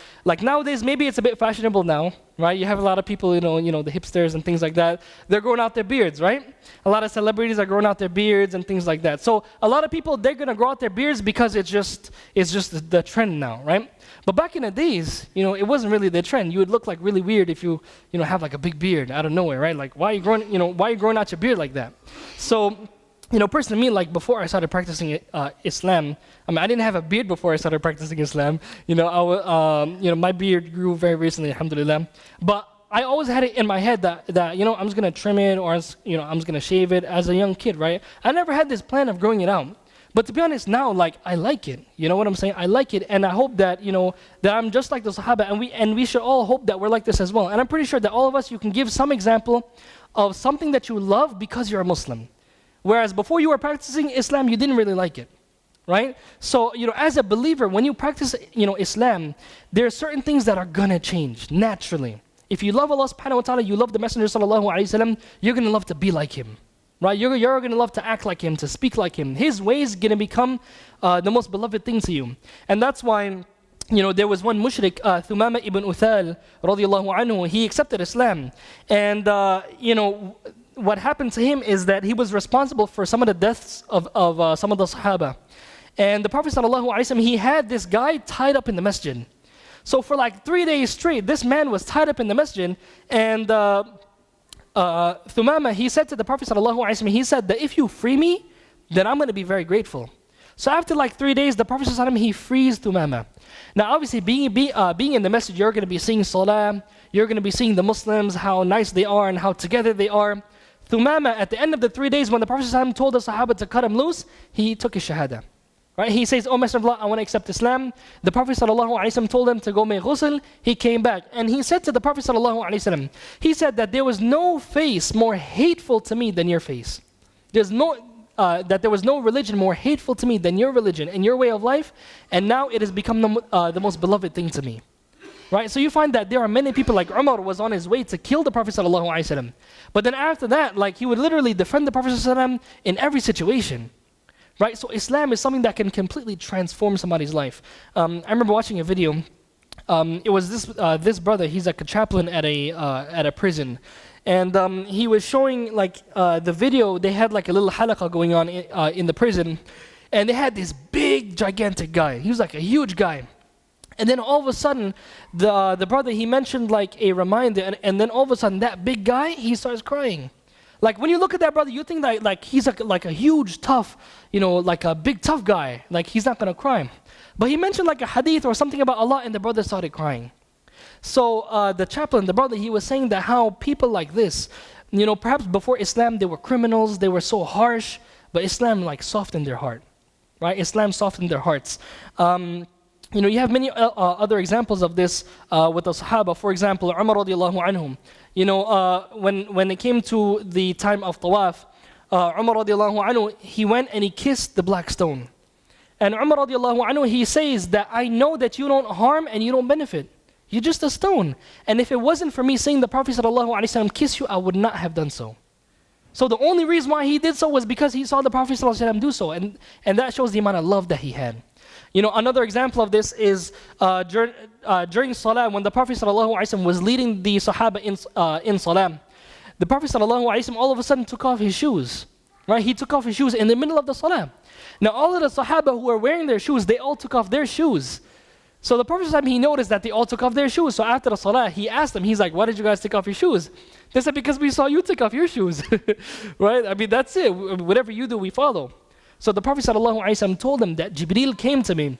nowadays maybe it's a bit fashionable now, right? You have a lot of people, the hipsters and things like that. They're growing out their beards, right? A lot of celebrities are growing out their beards and things like that. So a lot of people, they're gonna grow out their beards because it's just the trend now, right? But back in the days, it wasn't really the trend. You would look like really weird if you have like a big beard out of nowhere, right? Like why are you growing out your beard like that? So personally, me, like before I started practicing Islam, I mean, I didn't have a beard before I started practicing Islam. My beard grew very recently, alhamdulillah. But I always had it in my head that I'm just gonna trim it or I'm just gonna shave it as a young kid, right? I never had this plan of growing it out. But to be honest, now like I like it. You know what I'm saying? I like it, and I hope that that I'm just like the Sahaba, and we should all hope that we're like this as well. And I'm pretty sure that all of us, you can give some example of something that you love because you're a Muslim. Whereas before you were practicing Islam, you didn't really like it, right? So, as a believer, when you practice, Islam, there are certain things that are gonna change naturally. If you love Allah subhanahu wa ta'ala, you love the Messenger sallallahu alayhi wasallam, you're gonna love to be like him, right? You're gonna love to act like him, to speak like him. His ways gonna become the most beloved thing to you. And that's why, there was one mushrik, Thumama ibn Uthal, radiallahu anhu, he accepted Islam. And, what happened to him is that he was responsible for some of the deaths of some of the Sahaba. And the Prophet ﷺ, he had this guy tied up in the masjid. So for like 3 days straight, this man was tied up in the masjid. And Thumama, he said to the Prophet ﷺ, he said that if you free me, then I'm going to be very grateful. So after like 3 days, the Prophet ﷺ, he frees Thumama. Now obviously being in the masjid, you're going to be seeing salah, you're going to be seeing the Muslims, how nice they are and how together they are. Thumama, at the end of the 3 days, when the Prophet ﷺ told the Sahaba to cut him loose, he took his shahada. Right? He says, "Oh Messenger of Allah, I want to accept Islam." The Prophet ﷺ told him to go make ghusl. He came back and he said to the Prophet ﷺ, he said that there was no face more hateful to me than your face. That there was no religion more hateful to me than your religion and your way of life, and now it has become the most beloved thing to me. Right? So you find that there are many people, like Umar was on his way to kill the Prophet ﷺ. But then after that, like he would literally defend the Prophet ﷺ in every situation. Right? So Islam is something that can completely transform somebody's life. I remember watching a video. It was this brother, he's like a chaplain at a prison. And he was showing like the video, they had like a little halaqah going on in the prison. And they had this big, gigantic guy. He was like a huge guy. And then all of a sudden, the brother, he mentioned like a reminder, and then all of a sudden that big guy, he starts crying. Like when you look at that brother, you think that like he's like a huge, tough, like a big tough guy. Like he's not gonna cry. But he mentioned like a hadith or something about Allah, and the brother started crying. So the chaplain, the brother, he was saying that how people like this, perhaps before Islam they were criminals, they were so harsh, but Islam like softened their heart, right? Islam softened their hearts. You have many other examples of this with the Sahaba. For example, Umar radiallahu anhum. When it came to the time of Tawaf, Umar radiallahu anhu, he went and he kissed the black stone. And Umar radiallahu anhu, he says that I know that you don't harm and you don't benefit. You're just a stone. And if it wasn't for me seeing the Prophet ﷺ kiss you, I would not have done so. So the only reason why he did so was because he saw the Prophet ﷺ do so. And that shows the amount of love that he had. Another example of this is during Salah, when the Prophet ﷺ was leading the Sahaba in Salah, the Prophet ﷺ all of a sudden took off his shoes. Right? He took off his shoes in the middle of the salah. Now all of the Sahaba who were wearing their shoes, they all took off their shoes. So the Prophet ﷺ, he noticed that they all took off their shoes. So after the salah, he asked them, he's like, why did you guys take off your shoes? They said, because we saw you take off your shoes. Right? I mean, that's it. Whatever you do, we follow. So the Prophet ﷺ told them that Jibreel came to me.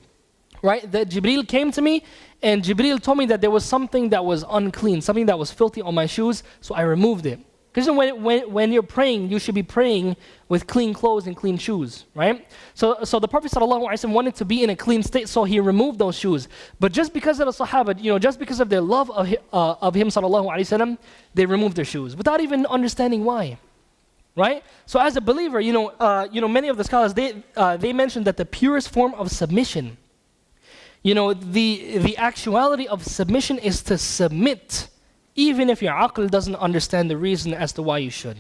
Right? That Jibreel came to me, and Jibreel told me that there was something that was unclean, something that was filthy on my shoes, so I removed it. Because when you're praying, you should be praying with clean clothes and clean shoes, right? So the Prophet ﷺ wanted to be in a clean state, so he removed those shoes. But just because of the Sahaba, just because of their love of him ﷺ, they removed their shoes without even understanding why, right? So as a believer, many of the scholars they mentioned that the purest form of submission, the actuality of submission is to submit, even if your aql doesn't understand the reason as to why you should,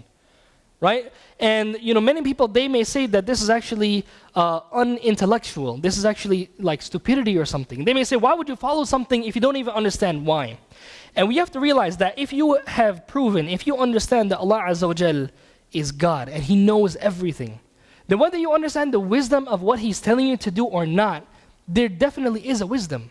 right? And many people, they may say that this is actually unintellectual. This is actually like stupidity or something. They may say, why would you follow something if you don't even understand why? And we have to realize that if you understand that Allah Azza wa Jal is God and He knows everything, then whether you understand the wisdom of what He's telling you to do or not, there definitely is a wisdom.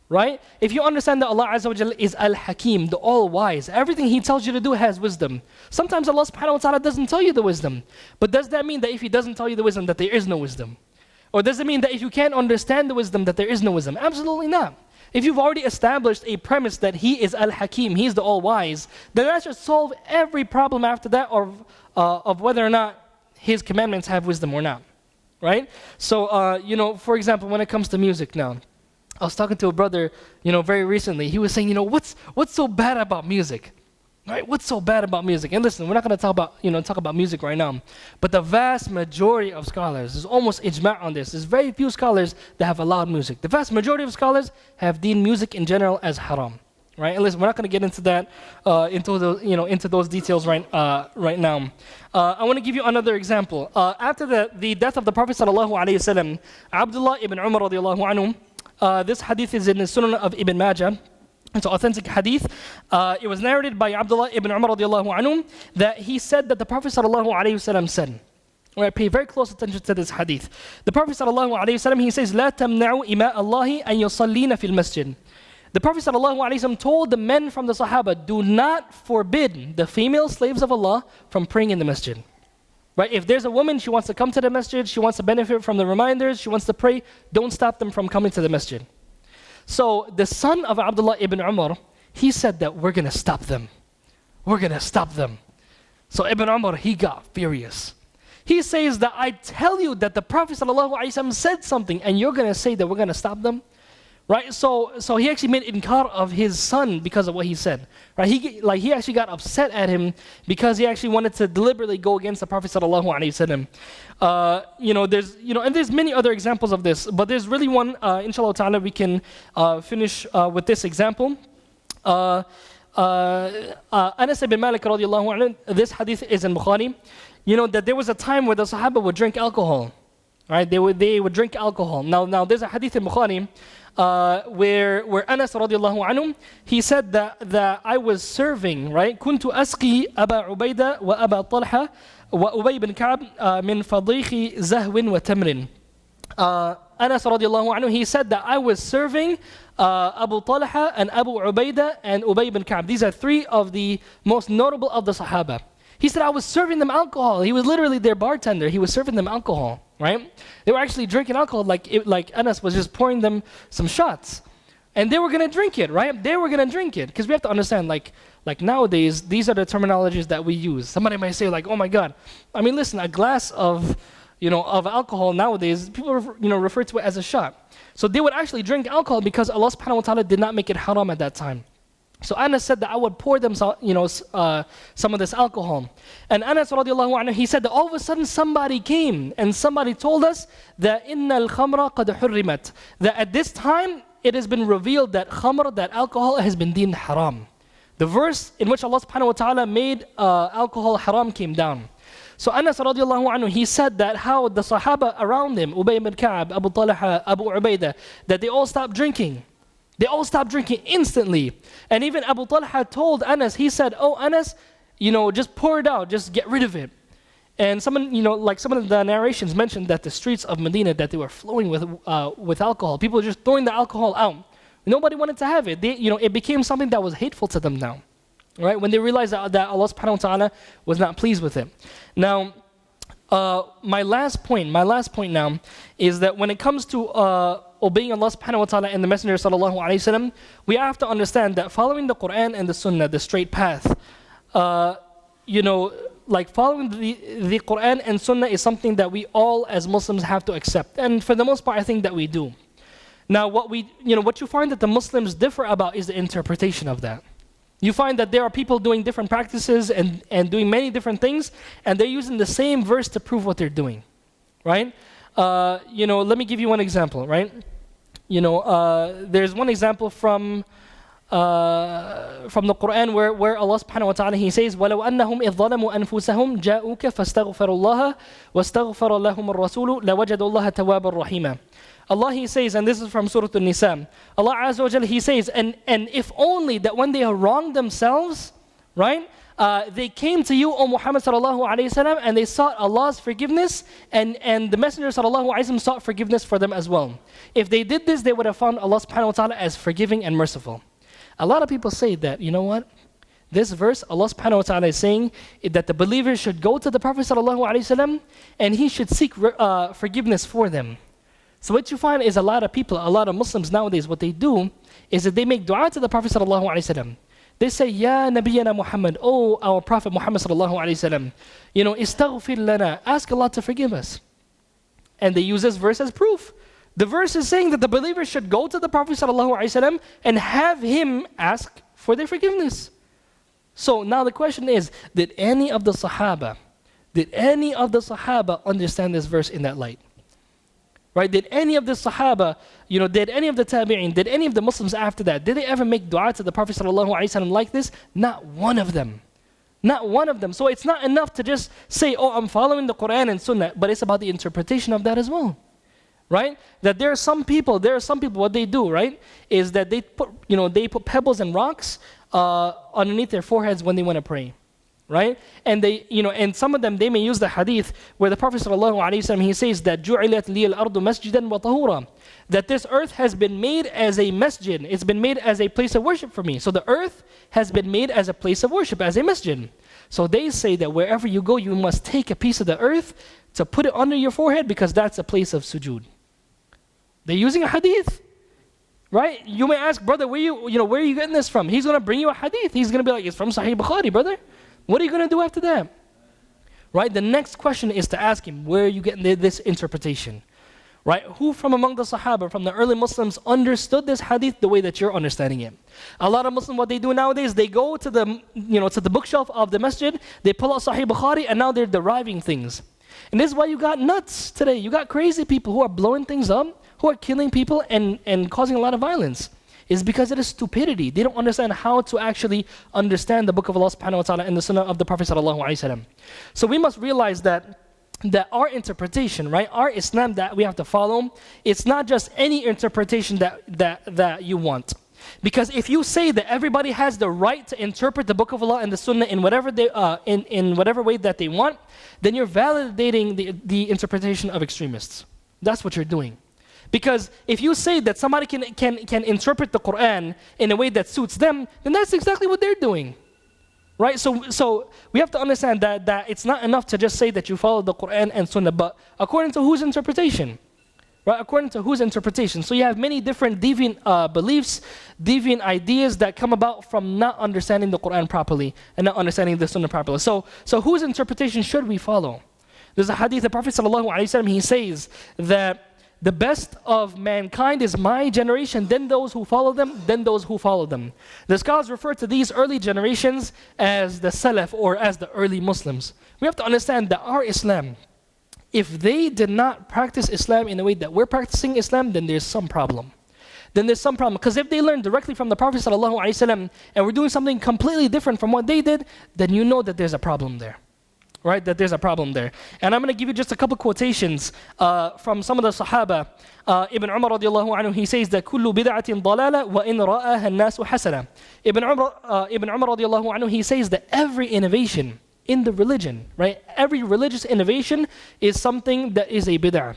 Right? If you understand that Allah Azza wa Jalla is Al-Hakim, the all-wise, everything He tells you to do has wisdom. Sometimes Allah subhanahu wa ta'ala doesn't tell you the wisdom. But does that mean that if He doesn't tell you the wisdom, that there is no wisdom? Or does it mean that if you can't understand the wisdom, that there is no wisdom? Absolutely not. If you've already established a premise that He is Al-Hakim, He's the all-wise, then that should solve every problem after that of whether or not His commandments have wisdom or not. Right? So, for example, when it comes to music now, I was talking to a brother, very recently. He was saying, what's so bad about music? Right? What's so bad about music? And listen, we're not going to talk about music right now. But the vast majority of scholars, there's almost ijma' on this. There's very few scholars that have allowed music. The vast majority of scholars have deemed music in general as haram. Right? And listen, we're not going to get into that, into those details right now. I want to give you another example. After the death of the Prophet sallallahu alaihi wasallam, Abdullah ibn Umar radiallahu anhu. This hadith is in the Sunan of Ibn Majah. It's an authentic hadith. It was narrated by Abdullah ibn Umar radiallahu anhu that he said that the Prophet sallallahu alaihi wasallam said. Alright, pay very close attention to this hadith. The Prophet sallallahu alaihi wasallam, he says, "لا تمنعوا إماء الله أن يصلين في المسجد." The Prophet sallallahu alaihi wasallam told the men from the Sahaba, do not forbid the female slaves of Allah from praying in the masjid. Right? If there's a woman, she wants to come to the masjid, she wants to benefit from the reminders, she wants to pray, don't stop them from coming to the masjid. So the son of Abdullah ibn Umar, he said that we're going to stop them. We're going to stop them. So Ibn Umar, he got furious. He says that I tell you that the Prophet ﷺ said something and you're going to say that we're going to stop them? Right? So he actually made inkar of his son because of what he said. Right? He actually got upset at him because he actually wanted to deliberately go against the Prophet sallallahu alaihi wasallam. And there's many other examples of this, but there's really one. Inshallah ta'ala, we can finish with this example. Anas ibn Malik radiallahu anhu. This hadith is in Bukhari. That there was a time where the Sahaba would drink alcohol. Right? They would drink alcohol. Now there's a hadith in Bukhari. Where Anas radiallahu anhu, he said that I was serving, right? كنت أسقي أبا عبيدة وأبا طلحة وأبي بن كعب من فضيخ زهو وتمر. Anas radiallahu anhu, he said that I was serving Abu Talha and Abu Ubaidah and Ubay bin Ka'b. These are three of the most notable of the Sahaba. He said I was serving them alcohol. He was literally their bartender. He was serving them alcohol, right? They were actually drinking alcohol like Anas was just pouring them some shots. And they were going to drink it, right? They were going to drink it. Because we have to understand, like nowadays, these are the terminologies that we use. Somebody might say like, oh my God. I mean, listen, a glass of alcohol nowadays, people refer to it as a shot. So they would actually drink alcohol because Allah subhanahu wa ta'ala did not make it haram at that time. So Anas said that I would pour them some of this alcohol. And Anas radiallahu anhu, he said that all of a sudden somebody came and somebody told us that inna al-khamra qad hurrimat. That at this time it has been revealed that khamr, that alcohol has been deemed haram. The verse in which Allah subhanahu wa ta'ala made alcohol haram came down. So Anas radiallahu anhu, he said that how the Sahaba around him, Ubay ibn Ka'b, Abu Talha, Abu Ubaidah, that they all stopped drinking. They all stopped drinking instantly. And even Abu Talha told Anas, he said, oh Anas, just pour it out, just get rid of it. And some of the narrations mentioned that the streets of Medina, that they were flowing with alcohol. People were just throwing the alcohol out. Nobody wanted to have it. It became something that was hateful to them now, right? When they realized that Allah subhanahu wa ta'ala was not pleased with it. Now, my last point now is that when it comes to obeying Allah subhanahu wa ta'ala and the Messenger sallallahu alayhi wasallam, we have to understand that following the Quran and the Sunnah, the straight path, like following the Quran and Sunnah is something that we all as Muslims have to accept. And for the most part, I think that we do. Now, what you find that the Muslims differ about is the interpretation of that. You find that there are people doing different practices and doing many different things, and they're using the same verse to prove what they're doing, right? Let me give you one example, right? There's one example from the Quran where Allah subhanahu wa ta'ala, He says, وَلَوْ أَنَّهُمْ إِذْ ظَلَمُوا أَنفُسَهُمْ جَاءُوكَ فَاسْتَغْفَرُوا اللَّهَ وَاسْتَغْفَرَ لَهُمُ الرَّسُولُ لَوَجَدُوا اللَّهَ تَوَّابًا رَحِيمًا. Allah, He says, and this is from Surah An-Nisa, Allah Azza wa Jalla, He says, and if only that when they wronged themselves, right, they came to you, O Muhammad sallallahu alayhi wasallam, and they sought Allah's forgiveness, and the Messenger sallallahu alayhi wasallam sought forgiveness for them as well. If they did this, they would have found Allah subhanahu wa ta'ala as forgiving and merciful. A lot of people say that, you know what? This verse, Allah subhanahu wa ta'ala is saying that the believers should go to the Prophet sallallahu alayhi wasallam and he should seek forgiveness for them. So what you find is a lot of people, a lot of Muslims nowadays, what they do is that they make dua to the Prophet sallallahu alayhi wasallam. They say, Ya Nabiyyana Muhammad, oh our Prophet Muhammad sallallahu alayhi wasallam, istaghfir lana, ask Allah to forgive us. And they use this verse as proof. The verse is saying that the believers should go to the Prophet ﷺ and have him ask for their forgiveness. So now the question is, did any of the Sahaba understand this verse in that light? Right? Did any of the Sahaba, did any of the Tabi'in, did any of the Muslims after that, did they ever make dua to the Prophet ﷺ like this? Not one of them. Not one of them. So it's not enough to just say, oh, I'm following the Quran and Sunnah, but it's about the interpretation of that as well. Right? That there are some people, what they do, right, is that they put pebbles and rocks underneath their foreheads when they want to pray. Right? And and some of them, they may use the hadith where the Prophet ﷺ, he says that جُعِلَتْ لِيَ الْأَرْضُ مَسْجِدًا وَطَهُورًا, that this earth has been made as a masjid. It's been made as a place of worship for me. So the earth has been made as a place of worship, as a masjid. So they say that wherever you go, you must take a piece of the earth to put it under your forehead because that's a place of sujood. They're using a hadith, right? You may ask, brother, where are you getting this from? He's going to bring you a hadith. He's going to be like, it's from Sahih Bukhari, brother. What are you going to do after that? Right? The next question is to ask him, where are you getting this interpretation? Right? Who from among the Sahaba, from the early Muslims, understood this hadith the way that you're understanding it? A lot of Muslims, what they do nowadays, they go to the bookshelf of the masjid, they pull out Sahih Bukhari, and now they're deriving things. And this is why you got nuts today. You got crazy people who are blowing things up, who are killing people and causing a lot of violence. It's because it is stupidity. They don't understand how to actually understand the book of Allah subhanahu wa ta'ala and the sunnah of the Prophet sallallahu alayhi wa sallam. So we must realize that our interpretation, right, our Islam that we have to follow, it's not just any interpretation that you want. Because if you say that everybody has the right to interpret the book of Allah and the sunnah in whatever in whatever way that they want, then you're validating the interpretation of extremists. That's what you're doing. Because if you say that somebody can interpret the Quran in a way that suits them, then that's exactly what they're doing. Right? So we have to understand that it's not enough to just say that you follow the Quran and Sunnah, but according to whose interpretation? Right? According to whose interpretation? So you have many different deviant beliefs, deviant ideas that come about from not understanding the Quran properly and not understanding the Sunnah properly. So whose interpretation should we follow? There's a hadith, the Prophet ﷺ, he says that the best of mankind is my generation, then those who follow them, then those who follow them. The scholars refer to these early generations as the Salaf or as the early Muslims. We have to understand that our Islam, if they did not practice Islam in the way that we're practicing Islam, then there's some problem. Because if they learn directly from the Prophet ﷺ and we're doing something completely different from what they did, then you know that there's a problem there. Right, that there's a problem there. And I'm going to give you just a couple quotations from some of the Sahaba. Ibn Umar radiallahu anhu, he says that كُلُّ بِدْعَةٍ ضَلَالَةٍ وَإِنْ رَآهَا النَّاسُ حَسَنًا. Ibn Umar radiallahu anhu, he says that every innovation in the religion, right? Every religious innovation is something that is a bid'ah,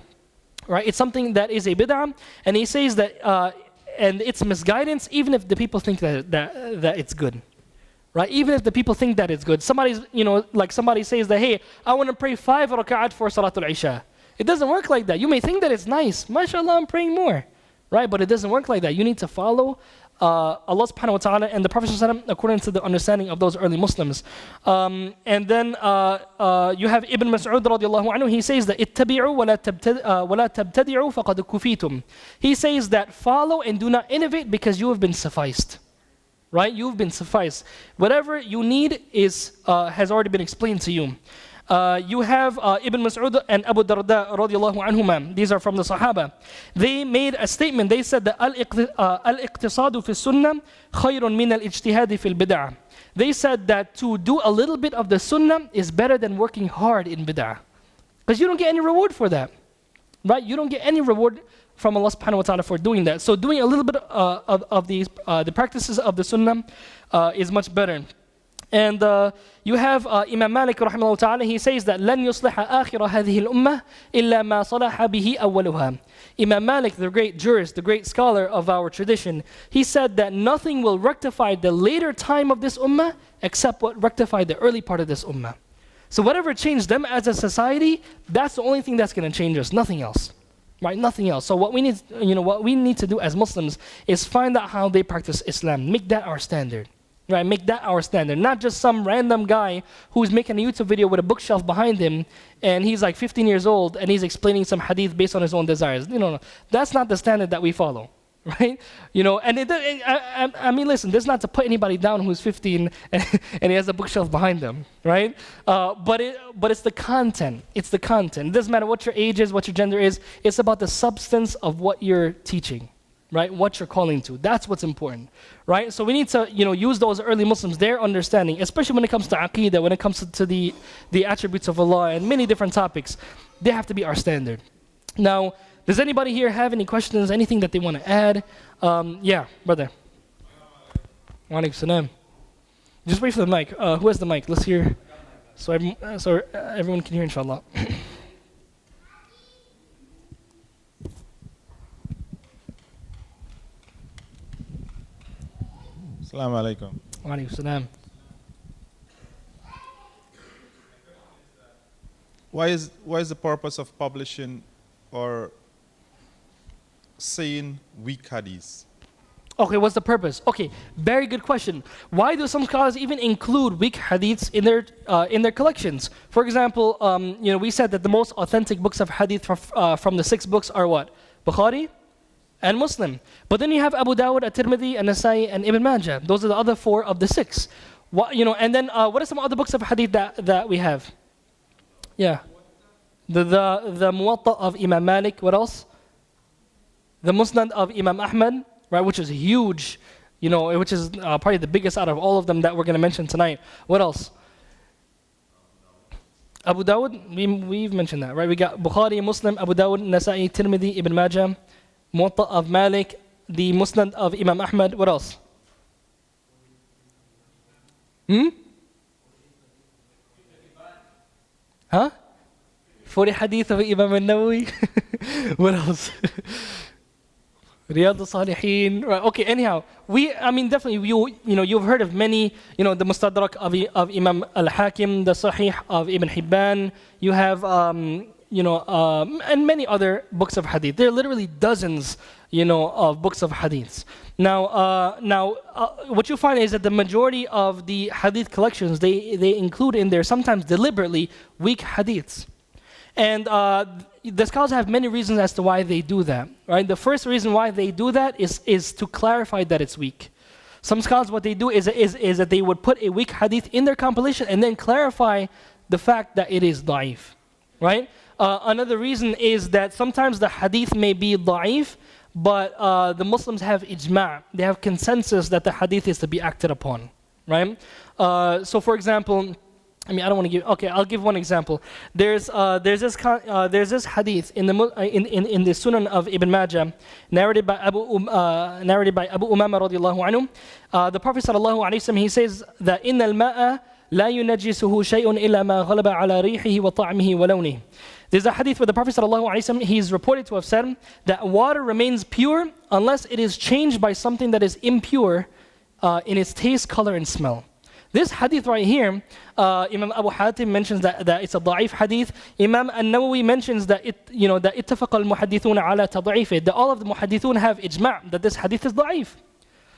right? It's something that is a bid'ah, and he says that, and it's misguidance, even if the people think that it's good, right? Even if the people think that it's good. Somebody's, like somebody says that, hey, I want to pray 5 raka'at for Salatul Isha. It doesn't work like that. You may think that it's nice. MashaAllah, I'm praying more, right? But it doesn't work like that. You need to follow Allah subhanahu wa ta'ala and the Prophet sallallahu alaihi wasallam according to the understanding of those early Muslims. And then you have Ibn Mas'ud radiallahu anhu. He says that ittabi'u wa la tabtadi'u faqad kufitum. He says that follow and do not innovate because you have been sufficed. Right? You've been sufficed. Whatever you need has already been explained to you. You have Ibn Mas'ud and Abu Darda radiallahu anhuma. These are from the Sahaba. They made a statement. They said that al-iqtisadu fi sunnah khayrun min al-ijtihadi fil bid'ah. They said that to do a little bit of the sunnah is better than working hard in bid'ah. Because you don't get any reward for that. Right? You don't get any reward from Allah subhanahu wa ta'ala for doing that. So doing a little bit of the practices of the sunnah is much better. And you have Imam Malik rahimahullah ta'ala, he says that لَن يُصْلِحَ آخِرَ هَذِهِ الْأُمَّةِ إِلَّا مَا صَلَحَ بِهِ أَوَّلُهَا. Imam Malik, the great jurist, the great scholar of our tradition, he said that nothing will rectify the later time of this ummah except what rectified the early part of this ummah. So whatever changed them as a society, that's the only thing that's going to change us, nothing else. Right, nothing else. So what we need to do as Muslims is find out how they practice Islam. Make that our standard. Right, make that our standard. Not just some random guy who's making a YouTube video with a bookshelf behind him and he's like 15 years old and he's explaining some hadith based on his own desires. No. That's not the standard that we follow. Right? And I mean, listen, this is not to put anybody down who's 15 and he has a bookshelf behind them, right? But it's the content. It's the content. It doesn't matter what your age is, what your gender is. It's about the substance of what you're teaching, right? What you're calling to. That's what's important, right? So we need to, use those early Muslims, their understanding, especially when it comes to aqeedah, when it comes to the attributes of Allah and many different topics. They have to be our standard. Now, does anybody here have any questions, anything that they want to add? Yeah, brother. Wa alaikum salam. Just wait for the mic. Who has the mic? Let's hear. So everyone can hear, inshallah. Assalamu alaikum. Wa alaikum salam. Why is the purpose of publishing or saying weak hadiths? Okay, what's the purpose? Okay, very good question. Why do some scholars even include weak hadiths in their collections? For example, we said that the most authentic books of hadith from the 6 books are what? Bukhari and Muslim. But then you have Abu Dawud, At-Tirmidhi, and Nasai, and Ibn Majah. Those are the other 4 of the 6. And then what are some other books of hadith that we have? Yeah. The Muwatta of Imam Malik. What else? The Musnad of Imam Ahmad, right, which is huge, which is probably the biggest out of all of them that we're going to mention tonight. What else? Abu Dawud, we've mentioned that, right? We got Bukhari, Muslim, Abu Dawud, Nasa'i, Tirmidhi, Ibn Majah, Muwatta of Malik, the Musnad of Imam Ahmad. What else? Huh? 40 hadith of Imam al-Nawawi. What else? Riyadh al-Salihin. Right. Okay, anyhow, definitely you've heard of many, the Mustadrak of Imam al-Hakim, the Sahih of Ibn Hibban. You have, and many other books of hadith. There are literally dozens, of books of hadiths. Now, what you find is that the majority of the hadith collections, they include in there, sometimes deliberately, weak hadiths. And the scholars have many reasons as to why they do that. Right? The first reason why they do that is to clarify that it's weak. Some scholars, what they do is that they would put a weak hadith in their compilation and then clarify the fact that it is da'if. Right? Another reason is that sometimes the hadith may be da'if, but the Muslims have ijma'. They have consensus that the hadith is to be acted upon. Right? So for example, I don't want to give. Okay, I'll give one example. There's this hadith in the Sunan of Ibn Majah, narrated by Abu Umama radiallahu anhu. The Prophet sallallahu alaihi wasallam, he says that إن الماء لا ينجسه شيء إلا ما غلب على ريحه وطعمه ولونه. There's a hadith where the Prophet ﷺ, he is reported to have said that water remains pure unless it is changed by something that is impure in its taste, color, and smell. This hadith right here, Imam Abu Hatim mentions that it's a da'if hadith. Imam An-Nawawi mentions that that اتفق المحدثون على تضعيفه, that all of the muhaddithun have ijma' that this hadith is da'if.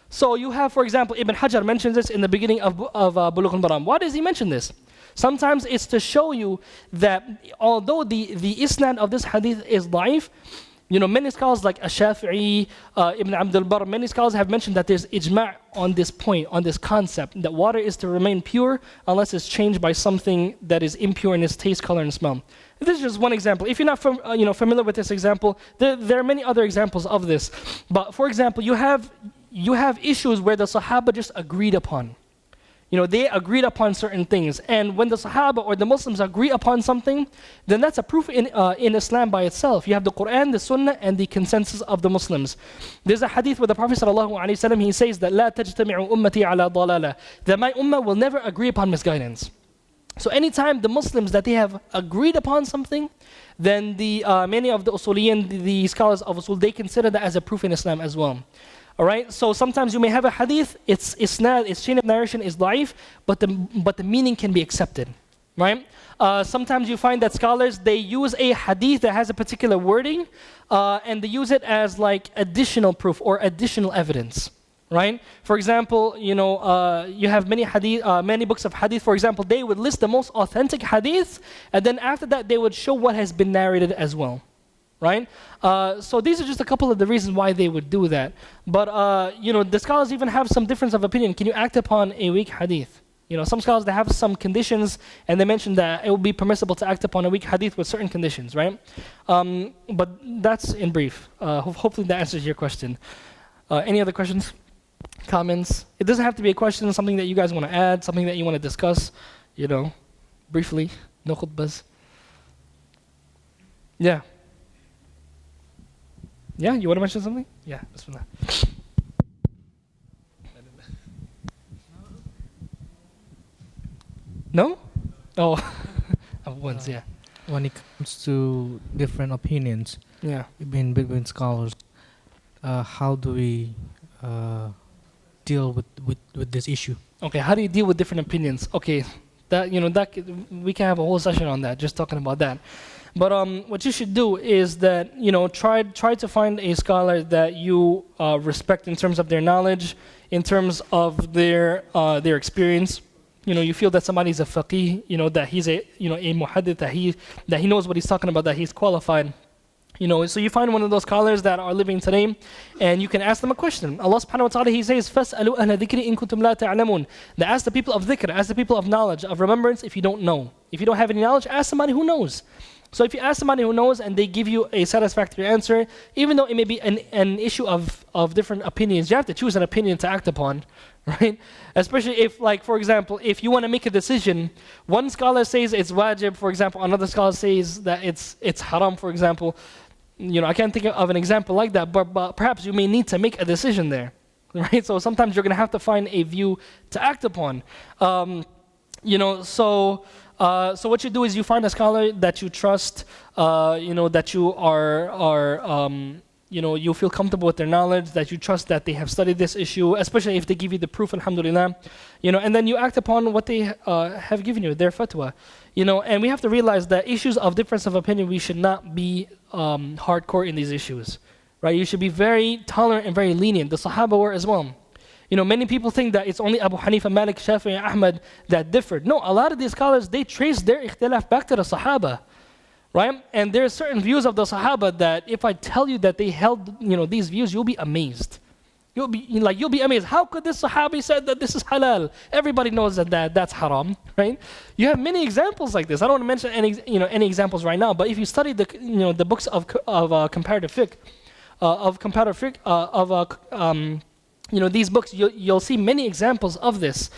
So you have, for example, Ibn Hajar mentions this in the beginning of Bulugh al-Maram. Why does he mention this? Sometimes it's to show you that although the isnad of this hadith is da'if, many scholars like Ash-Shafi'i, Ibn Abd al-Barr, many scholars have mentioned that there's ijma' on this point, on this concept, that water is to remain pure unless it's changed by something that is impure in its taste, color, and smell. This is just one example. If you're not familiar with this example, there are many other examples of this. But for example, you have issues where the Sahaba just agreed upon. They agreed upon certain things. And when the Sahaba or the Muslims agree upon something, then that's a proof in Islam by itself. You have the Quran, the Sunnah, and the consensus of the Muslims. There's a hadith where the Prophet ﷺ, he says that لا تجتمع أمتي على ضلالة, that my ummah will never agree upon misguidance. So anytime the Muslims that they have agreed upon something, then many of the usuliyin, the scholars of usul, they consider that as a proof in Islam as well. Alright, so sometimes you may have a hadith, its chain of narration is da'if, but the meaning can be accepted. Right? Sometimes you find that scholars, they use a hadith that has a particular wording, and they use it as like additional proof or additional evidence. Right? For example, you have many books of hadith. For example, they would list the most authentic hadith, and then after that they would show what has been narrated as well. Right? So these are just a couple of the reasons why they would do that. But the scholars even have some difference of opinion. Can you act upon a weak hadith? Some scholars, they have some conditions, and they mention that it would be permissible to act upon a weak hadith with certain conditions, right? But that's in brief. Hopefully that answers your question. Any other questions? Comments? It doesn't have to be a question, something that you guys want to add, something that you want to discuss, briefly. No khutbahs. Yeah. Yeah, you want to mention something? Yeah, bismillah. No? Oh, once, yeah. When it comes to different opinions, Yeah. between scholars, how do we deal with this issue? Okay, how do you deal with different opinions? Okay, that we can have a whole session on that, just talking about that. But what you should do is that try to find a scholar that you respect in terms of their knowledge, in terms of their experience. You feel that somebody's a faqih, that he's a muhaddith, that he knows what he's talking about, that he's qualified. So you find one of those scholars that are living today, and you can ask them a question. Allah subhanahu wa ta'ala, He says, فَاسْأَلُوا أَهْلَ ذِكْرِ إِن كُنْتُمْ لَا تَعْلَمُونَ. That ask the people of dhikr, ask the people of knowledge, of remembrance, if you don't know. If you don't have any knowledge, ask somebody who knows. So if you ask somebody who knows and they give you a satisfactory answer, even though it may be an issue of different opinions, you have to choose an opinion to act upon, right? Especially if, like, for example, if you want to make a decision, one scholar says it's wajib, for example, another scholar says that it's haram, for example. I can't think of an example like that, but perhaps you may need to make a decision there, right? So sometimes you're going to have to find a view to act upon. So what you do is you find a scholar that you trust, that you you feel comfortable with their knowledge, that you trust that they have studied this issue, especially if they give you the proof, alhamdulillah, and then you act upon what they have given you, their fatwa. And we have to realize that issues of difference of opinion, we should not be hardcore in these issues, right? You should be very tolerant and very lenient. The Sahaba were as well. Many people think that it's only Abu Hanifa, Malik, Shafi'i, Ahmad that differed. No, a lot of these scholars, they trace their ikhtilaf back to the Sahaba, right? And there are certain views of the Sahaba that if I tell you that they held, these views, you'll be amazed. You'll be amazed. How could this Sahabi said that this is halal? Everybody knows that's haram, right? You have many examples like this. I don't want to mention any examples right now, but if you study the books of comparative fiqh, these books, you'll see many examples of this.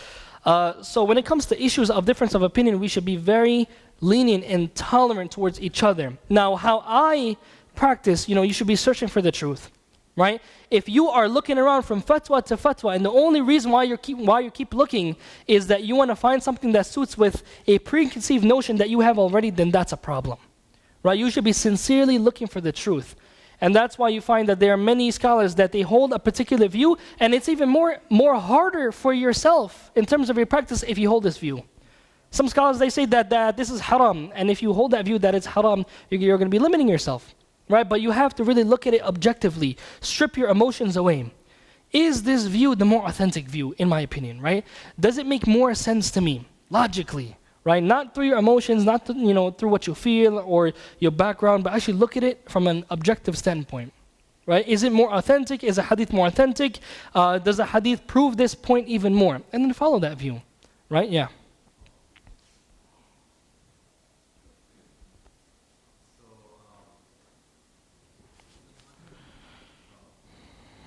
So when it comes to issues of difference of opinion, we should be very lenient and tolerant towards each other. Now, how I practice, you should be searching for the truth, right? If you are looking around from fatwa to fatwa, and the only reason why you keep looking is that you want to find something that suits with a preconceived notion that you have already, then that's a problem, right? You should be sincerely looking for the truth. And that's why you find that there are many scholars that they hold a particular view, and it's even more harder for yourself in terms of your practice if you hold this view. Some scholars, they say that this is haram, and if you hold that view that it's haram, you're going to be limiting yourself, right? But you have to really look at it objectively, strip your emotions away. Is this view the more authentic view, in my opinion, right? Does it make more sense to me, logically? Right? Not through your emotions, not through what you feel or your background, but actually look at it from an objective standpoint. Right? Is it more authentic? Is a hadith more authentic? Does a hadith prove this point even more? And then follow that view. Right? Yeah.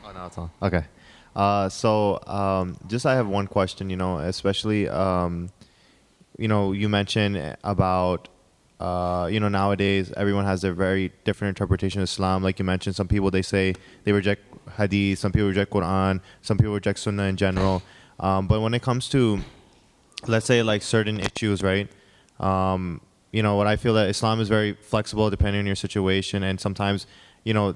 Oh, no, it's on. Okay. Just I have one question, especially, you mentioned about, nowadays everyone has their very different interpretation of Islam. Like you mentioned, some people, they say they reject hadith, some people reject Quran, some people reject Sunnah in general. But when it comes to, let's say, like certain issues, right? What I feel that Islam is very flexible depending on your situation, and sometimes,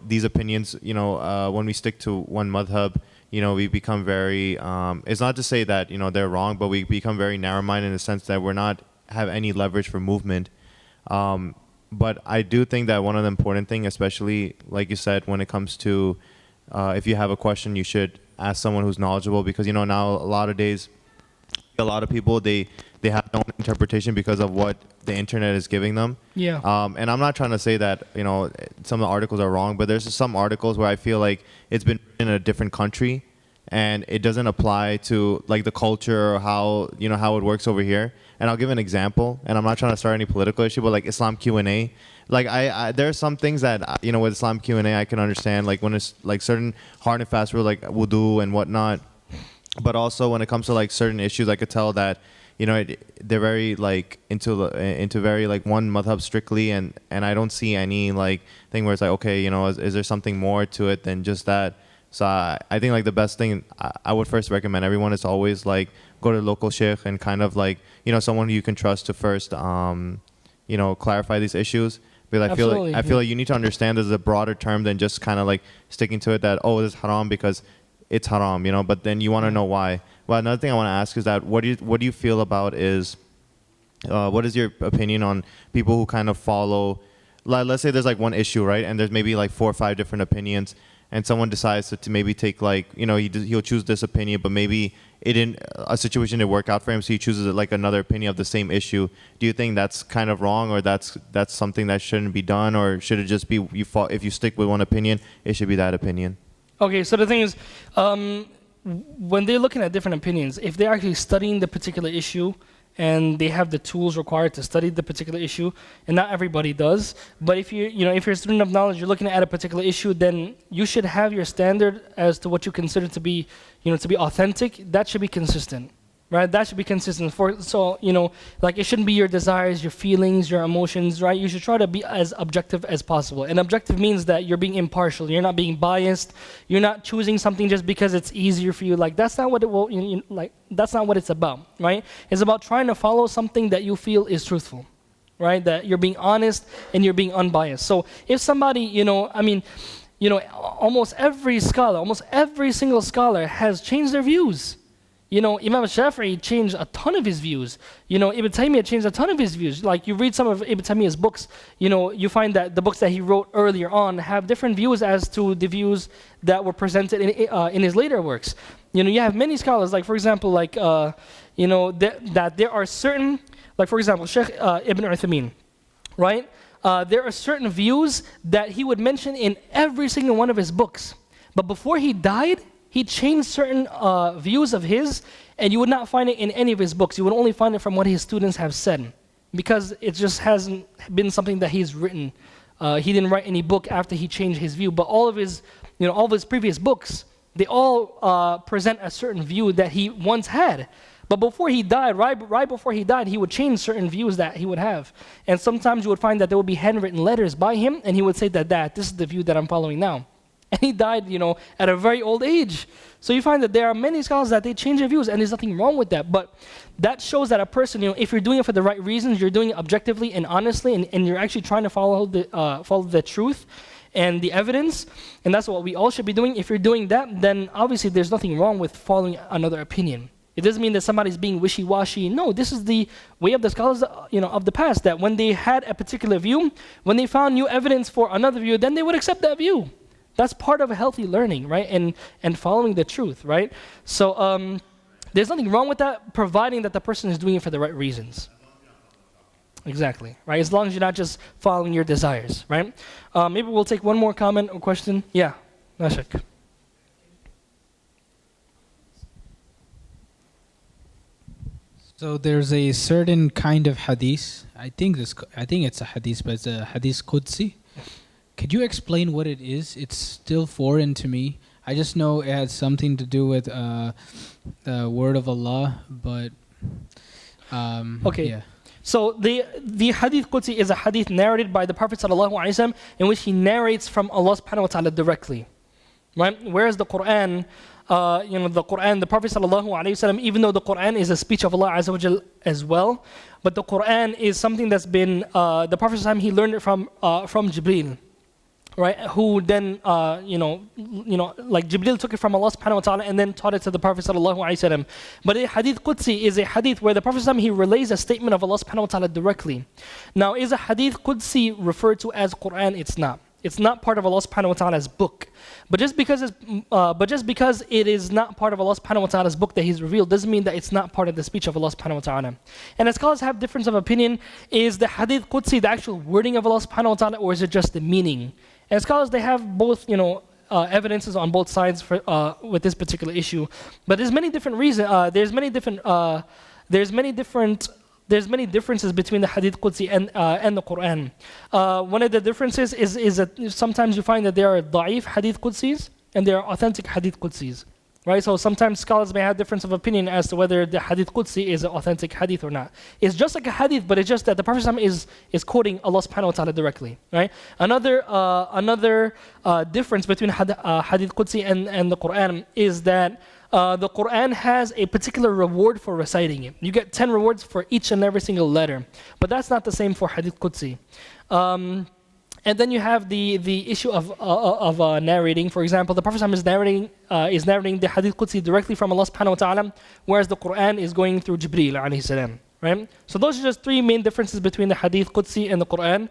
these opinions, when we stick to one madhab, we become very, it's not to say that, they're wrong, but we become very narrow-minded in the sense that we're not have any leverage for movement. But I do think that one of the important things, especially, like you said, when it comes to, if you have a question, you should ask someone who's knowledgeable, because, now a lot of days, a lot of people, they have their own interpretation because of what the internet is giving them. Yeah. And I'm not trying to say that, some of the articles are wrong, but there's some articles where I feel like it's been written in a different country and it doesn't apply to like the culture or how, how it works over here. And I'll give an example, and I'm not trying to start any political issue, but like Islam Q&A. Like there are some things that, with Islam Q&A I can understand, like when it's like certain hard and fast rules like wudu and whatnot. But also when it comes to like certain issues, I could tell that, they're very like into very like one madhab strictly, and I don't see any like thing where it's like, okay, is there something more to it than just that? So I think like the best thing I would first recommend everyone is always like go to the local sheikh and kind of like, someone who you can trust to first, clarify these issues. Because I feel like you need to understand there's a broader term than just kind of like sticking to it that, oh, this is haram because it's haram, but then you want to know why. Well, another thing I want to ask is that what do you feel about is, what is your opinion on people who kind of follow, like, let's say there's like one issue, right? And there's maybe like 4 or 5 different opinions, and someone decides to maybe take like, he'll choose this opinion, but maybe a situation didn't work out for him, so he chooses like another opinion of the same issue. Do you think that's kind of wrong, or that's something that shouldn't be done, or should it just be if you stick with one opinion, it should be that opinion? Okay, so the thing is, when they're looking at different opinions, if they're actually studying the particular issue and they have the tools required to study the particular issue, and not everybody does, but if if you're a student of knowledge, you're looking at a particular issue, then you should have your standard as to what you consider to be, to be authentic. That should be consistent. Right, that should be consistent. Like it shouldn't be your desires, your feelings, your emotions, right? You should try to be as objective as possible. And objective means that you're being impartial. You're not being biased. You're not choosing something just because it's easier for you. Like that's not what it will. That's not what it's about, right? It's about trying to follow something that you feel is truthful, right? That you're being honest and you're being unbiased. So if somebody, almost every single scholar has changed their views. Imam Shafi'i changed a ton of his views. Ibn Taymiyyah changed a ton of his views. Like you read some of Ibn Taymiyyah's books, you find that the books that he wrote earlier on have different views as to the views that were presented in his later works. You have many scholars, like for example, like that there are certain, like for example, Sheikh Ibn Uthaymeen, right? There are certain views that he would mention in every single one of his books. But before he died, he changed certain views of his, and you would not find it in any of his books. You would only find it from what his students have said, because it just hasn't been something that he's written. He didn't write any book after he changed his view, but all of his previous books, they all present a certain view that he once had. But before he died, right before he died, he would change certain views that he would have. And sometimes you would find that there would be handwritten letters by him, and he would say that this is the view that I'm following now. And he died, at a very old age. So you find that there are many scholars that they change their views, and there's nothing wrong with that. But that shows that a person, if you're doing it for the right reasons, you're doing it objectively and honestly, and you're actually trying to follow the truth and the evidence, and that's what we all should be doing. If you're doing that, then obviously there's nothing wrong with following another opinion. It doesn't mean that somebody's being wishy-washy. No, this is the way of the scholars, of the past, that when they had a particular view, when they found new evidence for another view, then they would accept that view. That's part of a healthy learning, right? And following the truth, right? So there's nothing wrong with that, providing that the person is doing it for the right reasons. Exactly, right? As long as you're not just following your desires, right? Maybe we'll take one more comment or question. Yeah, Nashik. So there's a certain kind of hadith. I think it's a hadith, but it's a hadith Qudsi. Could you explain what it is? It's still foreign to me. I just know it has something to do with the word of Allah, but okay. Yeah. So the hadith Qudsi is a hadith narrated by the Prophet ﷺ in which he narrates from Allah subhanahu wa ta'ala directly. Right? Whereas the Quran, the Prophet ﷺ, even though the Quran is a speech of Allah Azza wa Jal as well, but the Quran is something that's been, the Prophet ﷺ, he learned it from Jibreel. Right, who then, like Jibreel took it from Allah subhanahu wa ta'ala and then taught it to the Prophet sallallahu alaihi wasallam. But a hadith Qudsi is a hadith where the Prophet sallallahu alaihi wasallam, he relays a statement of Allah subhanahu wa ta'ala directly. Now, is a hadith Qudsi referred to as Quran? It's not. It's not part of Allah subhanahu wa ta'ala's book. But just because it is not part of Allah subhanahu wa ta'ala's book that He's revealed doesn't mean that it's not part of the speech of Allah subhanahu wa ta'ala. And as scholars have difference of opinion, is the hadith Qudsi the actual wording of Allah subhanahu wa ta'ala, or is it just the meaning? And scholars, they have both, evidences on both sides for, with this particular issue. But there's many different reasons. There's many differences between the hadith Qudsi and the Quran. One of the differences is that sometimes you find that there are da'if hadith Qudsis and there are authentic hadith Qudsis. Right? So sometimes scholars may have difference of opinion as to whether the hadith Qudsi is an authentic hadith or not. It's just like a hadith, but it's just that the Prophet ﷺ is quoting Allah subhanahu wa ta'ala directly. Right? Another difference between hadith Qudsi and the Quran is that the Quran has a particular reward for reciting it. You get 10 rewards for each and every single letter. But that's not the same for hadith Qudsi. And then you have the issue of narrating. For example, the Prophet ﷺ is narrating the hadith Qudsi directly from Allah subhanahu wa ta'ala, whereas the Quran is going through Jibreel alayhi salam. Right? So those are just three main differences between the hadith Qudsi and the Quran.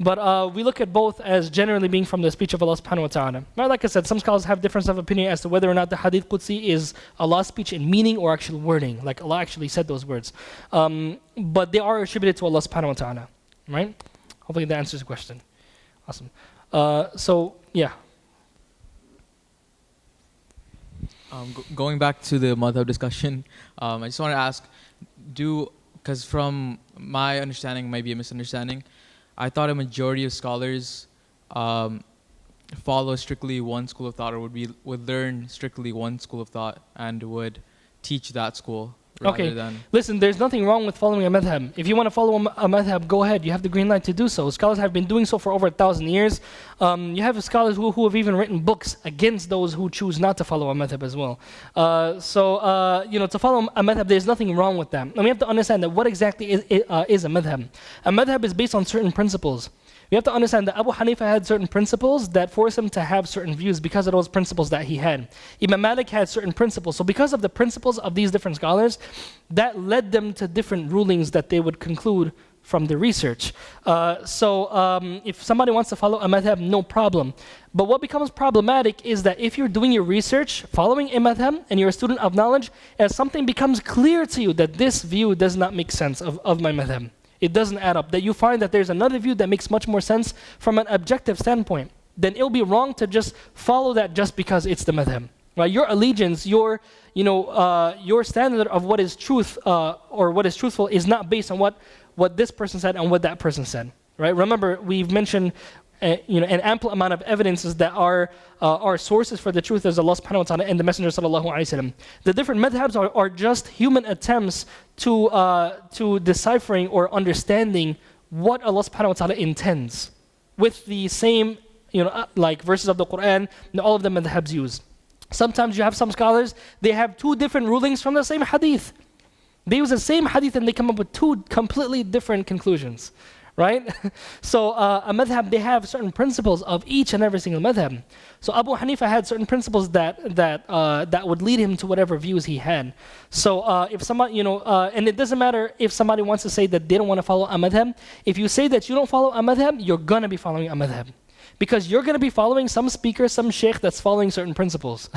But we look at both as generally being from the speech of Allah subhanahu wa ta'ala. Right? Like I said, some scholars have difference of opinion as to whether or not the hadith Qudsi is Allah's speech in meaning or actual wording. Like Allah actually said those words. But they are attributed to Allah subhanahu wa ta'ala. Right? Hopefully that answers the question. Awesome. Yeah. Going back to the madhab discussion, I just want to ask, because from my understanding, might be a misunderstanding, I thought a majority of scholars follow strictly one school of thought, or would learn strictly one school of thought and would teach that school. Listen, there's nothing wrong with following a madhab. If you want to follow a madhab, go ahead. You have the green light to do so. Scholars have been doing so for over 1,000 years. You have scholars who have even written books against those who choose not to follow a madhab as well. To follow a madhab, there's nothing wrong with that. And we have to understand that what exactly is a madhab. A madhab is based on certain principles. We have to understand that Abu Hanifa had certain principles that forced him to have certain views because of those principles that he had. Imam Malik had certain principles. So because of the principles of these different scholars, that led them to different rulings that they would conclude from the research. If somebody wants to follow a madhab, no problem. But what becomes problematic is that if you're doing your research, following a madhab, and you're a student of knowledge, and something becomes clear to you that this view does not make sense of my madhab, it doesn't add up, that you find that there's another view that makes much more sense from an objective standpoint, then it'll be wrong to just follow that just because it's the madhab. Right? Your allegiance, your standard of what is truth or what is truthful is not based on what this person said and what that person said. Right? Remember, we've mentioned an ample amount of evidences that are sources for the truth as Allah subhanahu wa ta'ala and the Messenger sallallahu alayhi wa sallam. The different madhabs are just human attempts to deciphering or understanding what Allah subhanahu wa ta'ala intends with the same like verses of the Quran, and all of the madhabs use. Sometimes you have some scholars, they have two different rulings from the same hadith. They use the same hadith and they come up with two completely different conclusions, right? So a madhab, they have certain principles of each and every single madhab. So Abu Hanifa had certain principles that would lead him to whatever views he had. So if somebody, and it doesn't matter if somebody wants to say that they don't want to follow a madhab. If you say that you don't follow a madhab, you're gonna be following a madhab. Because you're going to be following some speaker, some sheikh that's following certain principles,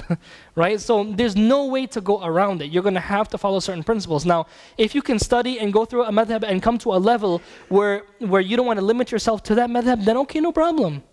right? So there's no way to go around it. You're going to have to follow certain principles. Now, if you can study and go through a madhab and come to a level where you don't want to limit yourself to that madhab, then okay, no problem,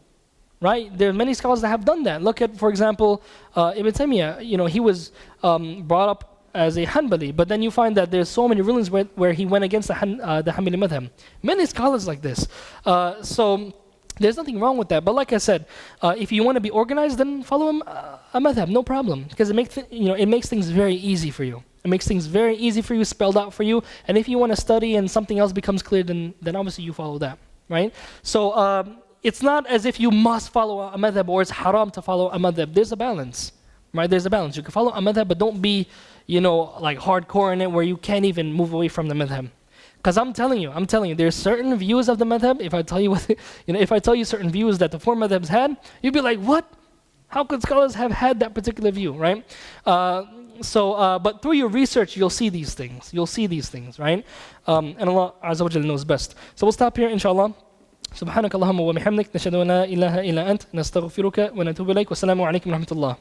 right? There are many scholars that have done that. Look at, for example, Ibn Taymiyyah. He was brought up as a Hanbali, but then you find that there's so many rulings where he went against the Hanbali madhab. Many scholars like this. So there's nothing wrong with that. But like I said, if you want to be organized, then follow a madhab, no problem. Because it makes things very easy for you. It makes things very easy for you, spelled out for you. And if you want to study and something else becomes clear, then obviously you follow that, right? So it's not as if you must follow a madhab or it's haram to follow a madhab. There's a balance, right? There's a balance. You can follow a madhab, but don't be, like hardcore in it where you can't even move away from the madhab. Because I'm telling you, there's certain views of the madhab. If I tell you if I tell you certain views that the four madhabs had, you'd be like, what? How could scholars have had that particular view, right? But through your research, you'll see these things. Right? And Allah Azza wa Jalla knows best. So we'll stop here, inshallah. سبحانك اللهم وبحمدك نشهد أن لا إله إلا أنت نستغفرك ونتوب إليك والسلام عليكم ورحمة الله